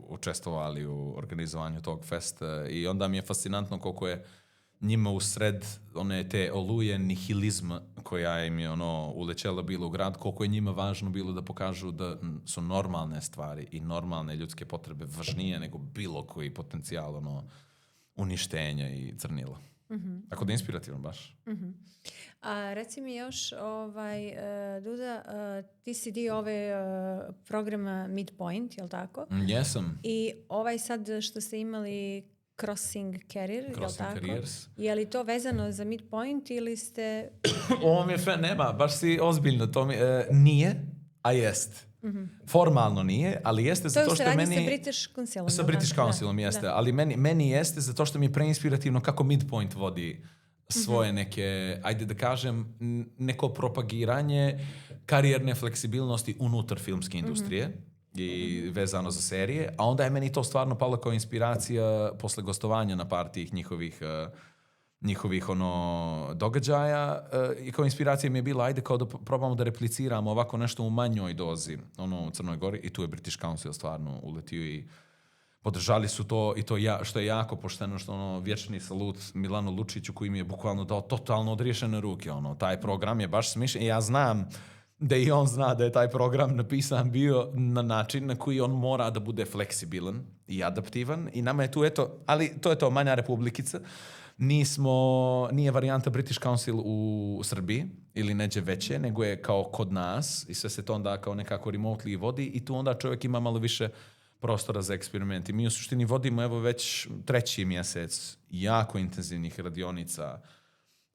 učestvovali u organizovanju tog festa i onda mi je fascinantno koliko je njima usred one te oluje nihilizma koja im je ulećela bilo u grad, koliko je njima važno bilo da pokažu da su normalne stvari i normalne ljudske potrebe važnije nego bilo koji potencijal uništenja i crnila. Mm-hmm. Tako da inspirativno baš. Mm-hmm. A reci mi još, Duda, ti si dio ove programa Midpoint, je li tako? Jesam. I sad što ste imali Crossing Career, je li tako? Careers. Je li to vezano za Midpoint ili ste... Ovo mi je nema, baš si ozbiljno. To mi, nije, a jest. Mm-hmm. Formalno nije, ali jeste zato što meni... To je u sa British Councilom. Sa British Councilom jeste, ali meni jeste zato što mi je preinspirativno kako Midpoint vodi svoje neke, ajde da kažem, neko propagiranje karijerne fleksibilnosti unutar filmske industrije i vezano za serije, a onda je meni to stvarno palo kao inspiracija posle gostovanja na par tih njihovih događaja i kao inspiracija mi je bila ajde kao da probamo da repliciramo ovako nešto u manjoj dozi u Crnoj Gori i tu je British Council stvarno uletio i podržali su to i to što je jako pošteno što vječni salut Milanu Lučiću koji mi je bukvalno dao totalno odriješene ruke. Taj program je baš smišljen i ja znam da i on zna da je taj program napisan bio na način na koji on mora da bude fleksibilan i adaptivan i nama je tu ali to je to manja republikica. Nije varijanta British Council u Srbiji ili neđe veće, nego je kao kod nas i sve se to onda kao nekako remotely vodi i tu onda čovjek ima malo više prostora za eksperiment. I mi u suštini vodimo evo već 3. mjesec jako intenzivnih radionica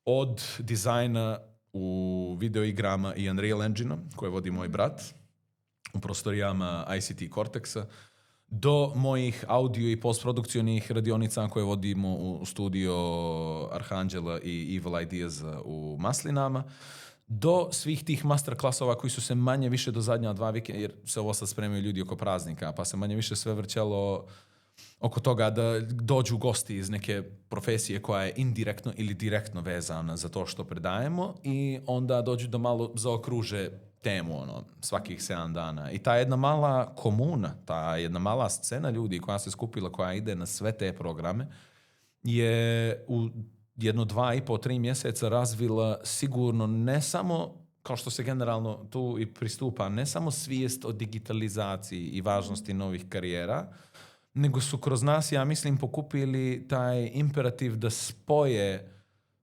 od dizajna u videoigrama i Unreal Engine-a koje vodi moj brat u prostorijama ICT Cortexa do mojih audio i postprodukcionih radionica koje vodimo u studio Arhanđela i Evil Ideas u Maslinama, do svih tih masterklasova koji su se manje više do zadnja 2 vikenda, jer se ovo sad spremaju ljudi oko praznika, pa se manje više sve vrćalo oko toga da dođu gosti iz neke profesije koja je indirektno ili direktno vezana za to što predajemo i onda dođu da malo zaokruže temu svakih 7 dana. I ta jedna mala komuna, ta jedna mala scena ljudi koja se skupila, koja ide na sve te programe, je u 2,5-3 mjeseca razvila sigurno ne samo, kao što se generalno tu i pristupa, ne samo svijest o digitalizaciji i važnosti novih karijera, nego su kroz nas, ja mislim, pokupili taj imperativ da spoje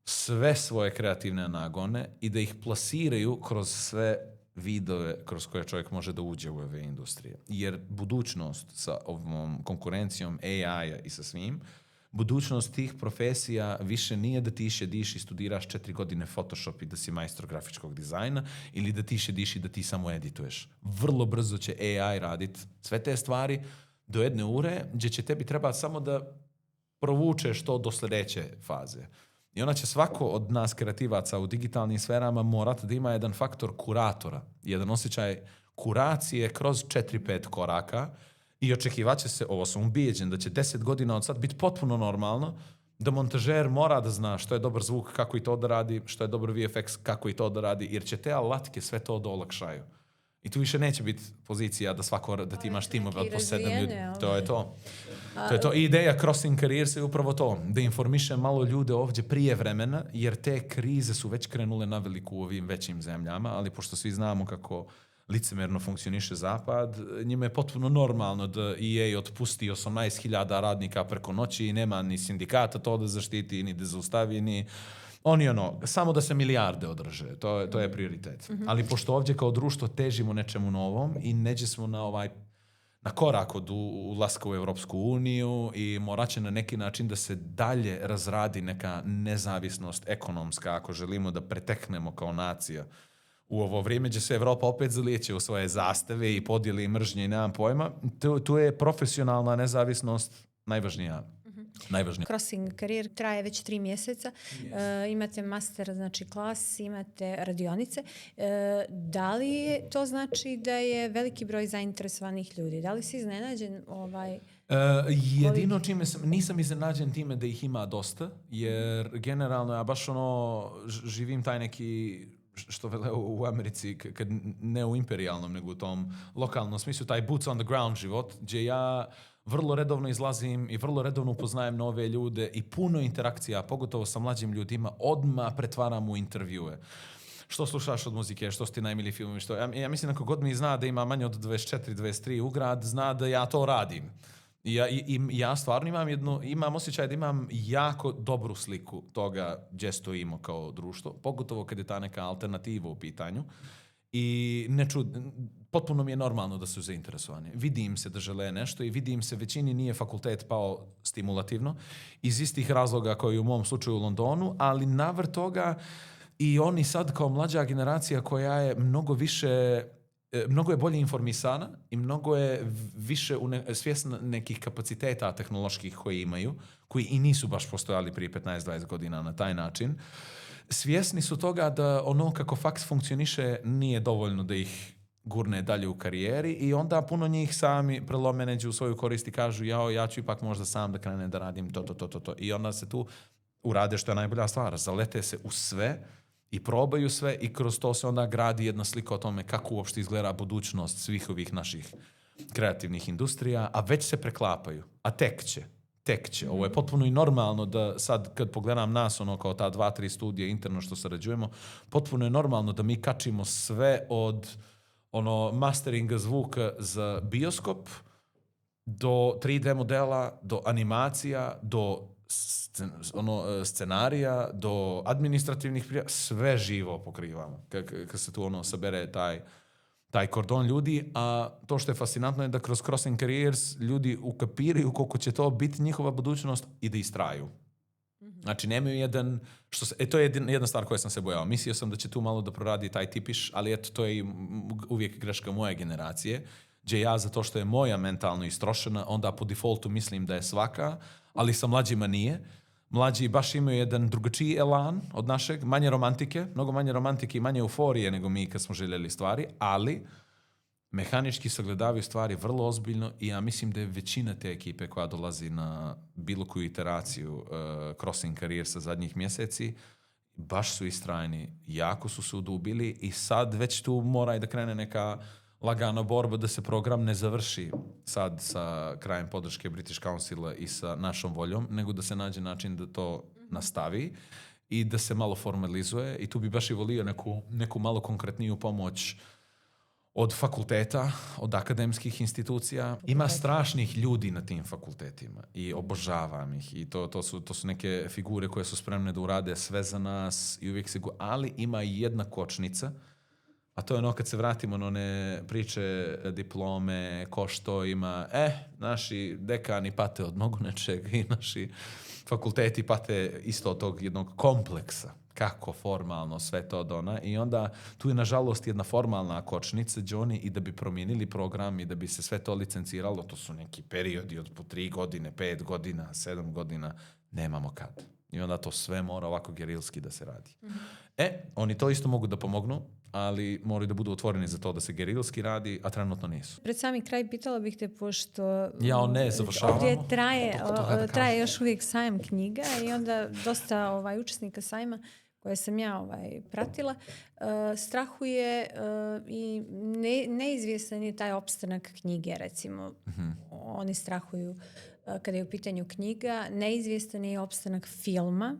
sve svoje kreativne nagone i da ih plasiraju kroz sve vidove kroz koje čovjek može da uđe u ove industrije. Jer budućnost sa ovom konkurencijom AI-a i sa svim, budućnost tih profesija više nije da ti šediš i studiraš 4 godine Photoshop i da si majstor grafičkog dizajna ili da ti šediš i da ti samo edituješ. Vrlo brzo će AI raditi sve te stvari do jedne ure gdje će tebi trebati samo da provučeš to do sljedeće faze. I ona će svako od nas kreativaca u digitalnim sferama morati da ima jedan faktor kuratora, jedan osjećaj kuracije kroz 4-5 koraka i očekivat će se, ovo sam ubijeđen, da će 10 godina od sad biti potpuno normalno da montažer mora da zna što je dobar zvuk, kako i to da radi, što je dobar VFX, kako i to da radi, jer će te alatke sve to da olakšaju. I tu više neće biti pozicija da ti imaš timove od po 7 ljudi. To je to. To je to. I ideja Crossing Careers je upravo to. Da informiše malo ljude ovdje prije vremena, jer te krize su već krenule na veliku u ovim većim zemljama, ali pošto svi znamo kako licemerno funkcioniše Zapad, njima je potpuno normalno da EA otpusti 18.000 radnika preko noći i nema ni sindikata to da zaštiti, ni da zaustavi, ni... Oni samo da se milijarde održe, to je prioritet. Ali pošto ovdje kao društvo težimo nečemu novom i neđe smo na korak od ulaska u Europsku uniju i morat će na neki način da se dalje razradi neka nezavisnost ekonomska ako želimo da preteknemo kao nacija. U ovo vrijeme gdje se Evropa opet zalijeće u svoje zastave i podijeli mržnje i nemam pojma, tu je profesionalna nezavisnost najvažnija. Crossing Career traje već 3 mjeseca. Imate master, znači klas, imate radionice. Da li to znači da je veliki broj zainteresovanih ljudi? Da li si iznenađen jedino čime nisam iznenađen time da ih ima dosta, jer generalno ja baš živim taj neki, što vele u Americi, kad ne u imperijalnom, nego u tom lokalnom smislu, taj boots on the ground život, gdje ja vrlo redovno izlazim i vrlo redovno upoznajem nove ljude i puno interakcija, pogotovo sa mlađim ljudima, odmah pretvaram u intervjue. Što slušaš od muzike, što su ti najmiliji filmovi, što... Ja mislim, ako god mi zna da ima manje od 24-23 u grad, zna da ja to radim. Ja stvarno imam osjećaj da imam jako dobru sliku toga gdje stojimo kao društvo, pogotovo kad je ta neka alternativa u pitanju. I potpuno mi je normalno da su zainteresovani. Vidim se da žele nešto i vidim se većini nije fakultet pao stimulativno iz istih razloga koji u mom slučaju u Londonu, ali navr toga i oni sad kao mlađa generacija koja je mnogo je bolje informisana i mnogo je više svjesna nekih kapaciteta tehnoloških koje imaju, koji i nisu baš postojali prije 15-20 godina na taj način. Svjesni su toga da ono kako faks funkcioniše nije dovoljno da ih gurne dalje u karijeri i onda puno njih sami prelome neđe u svoju korist i kažu ja ću ipak možda sam da krenem da radim to. I onda se tu urade što je najbolja stvar. Zalete se u sve i probaju sve i kroz to se onda gradi jedna slika o tome kako uopšte izgleda budućnost svih ovih naših kreativnih industrija, a već se preklapaju. A tek će. Ovo je potpuno i normalno da sad kad pogledam nas kao ta 2-3 studija interno što sarađujemo, potpuno je normalno da mi kačimo sve od masteringa zvuka za bioskop do 3D modela, do animacija, do scenarija, do administrativnih sve živo pokrivamo. Kad se tu sabere taj kordon ljudi, a to što je fascinantno je da kroz Crossing Careers ljudi ukapiraju koliko će to biti njihova budućnost i da istraju. Znači, nemaju to je jedna stvar koja sam se bojao. Mislio sam da će tu malo da proradi taj tipiš, ali eto, to je uvijek greška moje generacije, gdje ja, zato što je moja mentalno istrošena, onda po defaultu mislim da je svaka, ali sa mlađima nije. Mlađi baš imaju jedan drugačiji elan od našeg, manje romantike, mnogo manje romantike i manje euforije nego mi kad smo željeli stvari, ali mehanički sagledavaju stvari vrlo ozbiljno i ja mislim da je većina te ekipe koja dolazi na bilo koju iteraciju Crossing Career sa zadnjih mjeseci, baš su istrajni, jako su se udubili i sad već tu mora i da krene neka lagana borba da se program ne završi sad sa krajem podrške British Councila i sa našom voljom, nego da se nađe način da to nastavi i da se malo formalizuje i tu bi baš i volio neku malo konkretniju pomoć od fakulteta, od akademskih institucija. Ima strašnih ljudi na tim fakultetima i obožavam ih i to su neke figure koje su spremne da urade sve za nas i uvijek ali ima i jedna kočnica, a to je ono kad se vratimo na one priče, diplome, ko što ima, naši dekani pate od mnogo nečega i naši fakulteti pate isto od tog jednog kompleksa. Kako formalno sve to dona i onda tu je nažalost jedna formalna kočnica Johnny i da bi promijenili program i da bi se sve to licenciralo, to su neki periodi od po 3 godine, 5 godina, 7 godina, nemamo kad. I onda to sve mora ovako gerilski da se radi. Oni to isto mogu da pomognu, ali moraju da budu otvoreni za to da se gerilski radi, a trenutno nisu. Pred sami kraj pitala bih te, pošto završavamo. Ovdje traje još uvijek sajam knjiga i onda dosta učesnika sajma koje sam ja pratila, strahuje i neizvjestan je taj opstanak knjige, recimo. Oni strahuju kada je u pitanju knjiga, neizvjestan je opstanak filma,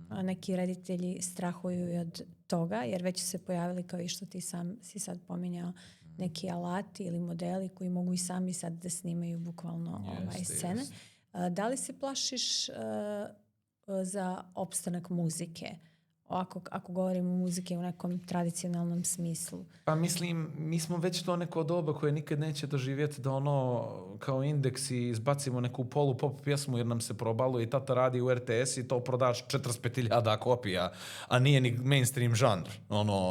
a neki reditelji strahuju i od toga, jer već su se pojavili, kao i što ti sam si sad pominjao, neki alati ili modeli koji mogu i sami sad da snimaju bukvalno scene. Da li se plašiš za opstanak muzike? Ako govorimo o muzike u nekom tradicionalnom smislu. Pa mislim, mi smo već to neko doba koje nikad neće doživjeti da kao indeksi izbacimo neku polu pop pjesmu jer nam se probalo i tata radi u RTS i to prodaš 45.000 kopija, a nije ni mainstream žanr.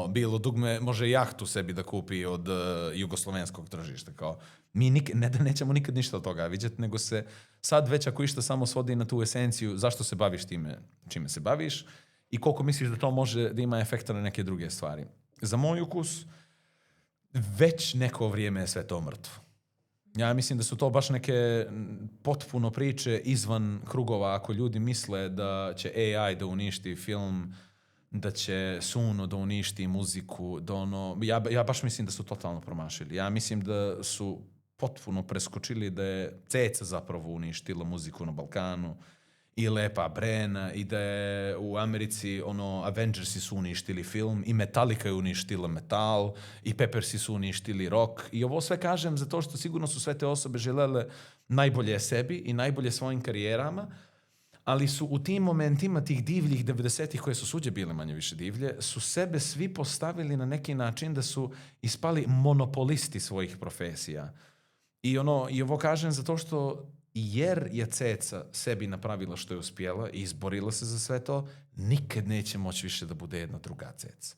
Bilo dugme može jahtu sebi da kupi od jugoslovenskog tržišta. Kao, mi nećemo nikad ništa od toga vidjeti, nego se sad već ako išta samo svodi na tu esenciju, zašto se baviš time, čime se baviš, i koliko misliš da to može da ima efekta na neke druge stvari. Za moj ukus, već neko vrijeme je sve to mrtvo. Ja mislim da su to baš neke potpuno priče izvan krugova. Ako ljudi misle da će AI da uništi film, da će Suno da uništi muziku, ja baš mislim da su totalno promašili. Ja mislim da su potpuno preskočili da je Ceca zapravo uništila muziku na Balkanu, i Lepa Brena, i da je u Americi Avengersi su uništili film, i Metallica je uništila metal, i Peppersi su uništili rock. I ovo sve kažem zato što sigurno su sve te osobe želele najbolje sebi i najbolje svojim karijerama, ali su u tim momentima tih divljih 90-ih, koje su suđe bile manje više divlje, su sebe svi postavili na neki način da su ispali monopolisti svojih profesija. I ovo kažem zato što jer je Ceca sebi napravila što je uspjela i izborila se za sve to, nikad neće moći više da bude jedna druga Ceca.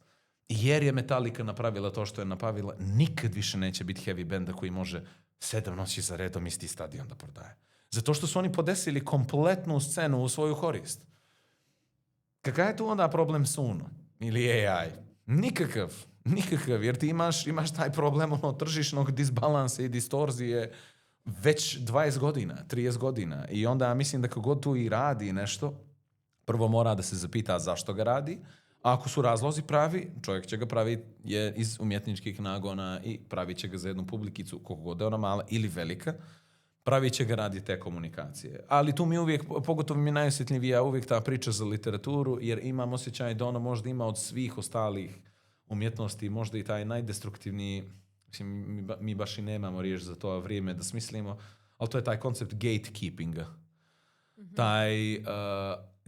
I jer je Metallica napravila to što je napravila, nikad više neće biti heavy benda koji može 7 noći za redom isti stadion da prodaje. Zato što su oni podesili kompletnu scenu u svoju korist. Kakav je tu onda problem Suno ili AI? Nikakav, jer ti imaš taj problem tržišnog disbalansa i distorzije već 20 godina, 30 godina. I onda mislim da kako god tu i radi nešto, prvo mora da se zapita zašto ga radi, a ako su razlozi pravi, čovjek će ga pravi je iz umjetničkih nagona i pravit će ga za jednu publikicu, koliko god je ona mala ili velika, pravit će ga radi te komunikacije. Ali tu mi uvijek, pogotovo mi je najosjetljivija uvijek ta priča za literaturu, jer imam osjećaj da ona možda ima od svih ostalih umjetnosti, možda i taj najdestruktivniji. Mislim, mi baš i nemamo riječ za to vrijeme da smislimo, ali to je taj koncept gatekeepinga.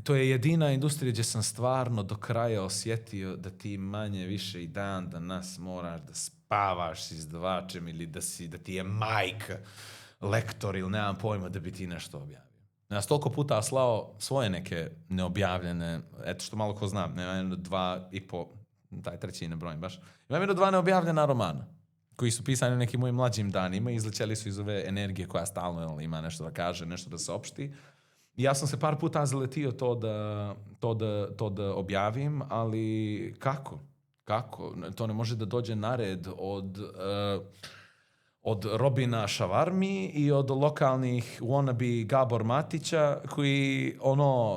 To je jedina industrija gdje sam stvarno do kraja osjetio da ti manje više i dan danas moraš da spavaš s izdavačem ili da ti je majka lektor ili nemam pojma da bi ti nešto objavio. Ja sam toliko puta slao svoje neke neobjavljene, eto što malo ko znam, nemam 2,5, taj treći ne brojim baš, imam 2 neobjavljena romana koji su pisani u nekim mojim mlađim danima, izlećeli su iz ove energije koja stalno ima nešto da kaže, nešto da se opšti. I ja sam se par puta zaletio to da objavim, ali kako? Kako? To ne može da dođe na red od Robina Šavarmi i od lokalnih wannabe Gabor Matića koji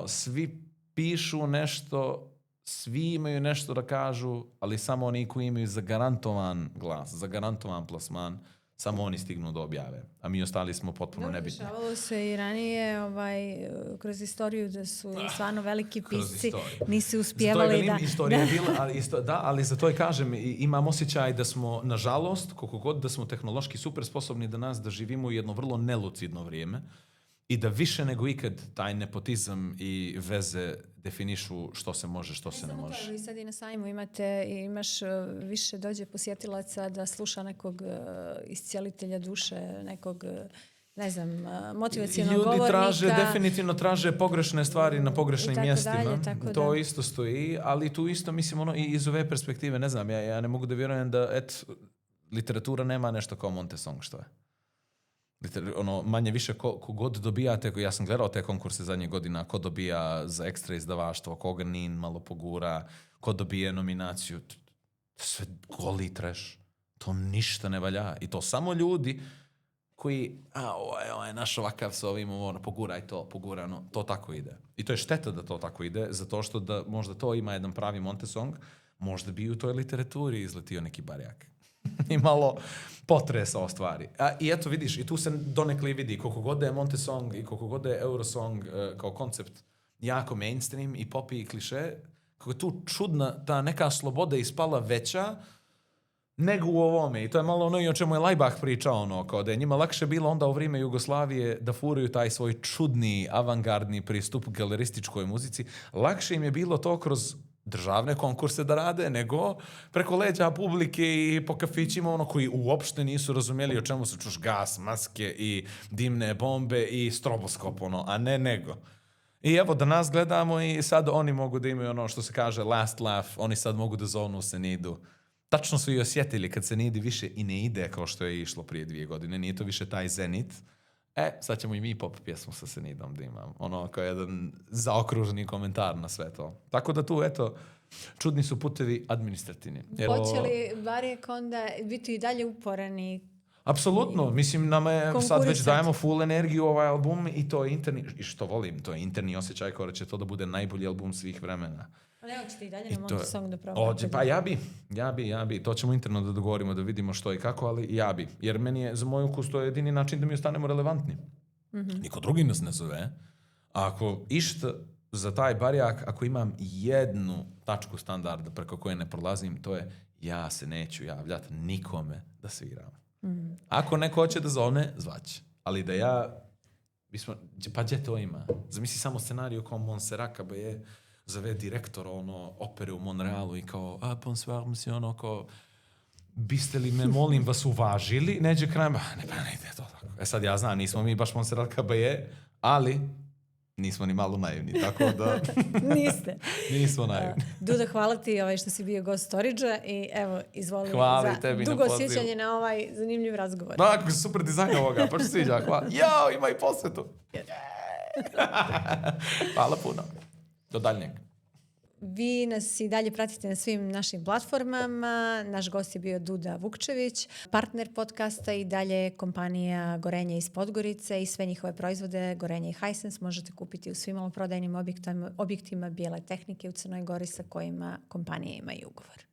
svi pišu nešto, svi imaju nešto da kažu, ali samo oni koji imaju zagarantovan glas, zagarantovan plasman, samo oni stignu da objave. A mi ostali smo potpuno nebitni. Dešavalo se i ranije kroz istoriju da su stvarno veliki pisci nisu uspjevali da... Istorija je bila, ali za to i kažem, imam osjećaj da smo, nažalost, koliko god da smo tehnološki super sposobni da živimo u jedno vrlo nelucidno vrijeme i da više nego ikad taj nepotizam i veze definišu što se može, što se ne može. Vi sad i na sajmu imaš više dođe posjetilaca da sluša nekog iscijelitelja duše, nekog, ne znam, motivacionog govornika. Ljudi definitivno traže pogrešne stvari na pogrešnim mjestima. To isto stoji, ali tu isto mislim i iz ove perspektive, ne znam, ja ne mogu da vjerujem da literatura nema nešto kao Montesong, što je. Manje više ko god dobijate, ja sam gledao te konkurse zadnjih godina, ko dobija za ekstra izdavaštvo, koga Nin malo pogura, ko dobije nominaciju, sve goli trash. To ništa ne valja. I to samo ljudi koji, ovo je naš ovakav sa ovim, poguraj to, pogurano, to tako ide. I to je šteta da to tako ide, zato što da možda to ima jedan pravi Montesong, možda bi u toj literaturi izletio neki barjak. I malo potresa o stvari. I eto vidiš, i tu se donekle vidi koliko god da je Montesong i koliko god da je Eurosong kao koncept jako mainstream i popi i kliše, kako je tu čudna ta neka sloboda ispala veća nego u ovome. I to je malo i o čemu je Laibach pričao, kao da je njima lakše bilo onda u vrijeme Jugoslavije da furaju taj svoj čudni, avangardni pristup galerističkoj muzici. Lakše im je bilo to kroz državne konkurse da rade, nego preko leđa publike i po kafićima koji uopšte nisu razumjeli o čemu se čuš gas, maske i dimne bombe i stroboskop, a ne nego. I evo da nas gledamo i sad oni mogu da imaju što se kaže last laugh, oni sad mogu da zovnu Senidu. Tačno su i osjetili kad Senidi više i ne ide kao što je išlo prije 2 godine, nije to više taj zenit. Sad ćemo i mi pop pjesmu sa Senidom da imam. Kao jedan zaokruženi komentar na sve to. Tako da tu, čudni su putevi administrativni. Hoće li Barjak onda biti i dalje uporani? Apsolutno. Mislim, nama je sad već dajemo full energiju ovaj album i to je interni, i što volim, to je interni osjećaj kao da će to da bude najbolji album svih vremena. A ne hoćete i dalje na Montesong da probate? Pa ja bi. To ćemo interno da dogovorimo, da vidimo što i kako, ali ja bi. Jer meni je, za moj ukus, to je jedini način da mi ostanemo relevantni. Mm-hmm. Niko drugi nas ne zove. A ako išta za taj barjak, ako imam jednu tačku standarda preko koje ne prolazim, to je ja se neću javljati nikome da sviram. Mm-hmm. Ako neko hoće da zovne, zvać. Ali da pa gdje to ima? Zamisli samo scenariju kao Montserrat Caballé zove direktor opere u Monrealu i kao, bonsoir, monsieur, kao, biste li me, molim vas, uvažili? Neđe krajem, ne ide to tako. Sad ja znam, nismo mi baš Montserrat Caballé, ali nismo ni malo naivni, tako da... Niste. Nismo naivni. Duda, hvala ti što si bio gost Storage-a i evo, izvoli za dugo sjećanje na ovaj zanimljiv razgovor. Kako se super dizajn ovoga, pa što sviđa, hvala. Jao, ima i posvetu. Hvala puno. Do daljnjeg. Vi nas i dalje pratite na svim našim platformama. Naš gost je bio Duda Vukčević, partner podcasta i dalje kompanija Gorenje iz Podgorice i sve njihove proizvode Gorenje i Hisense možete kupiti u svim maloprodajnim objektima Bijele tehnike u Crnoj Gori sa kojima kompanije imaju ugovor.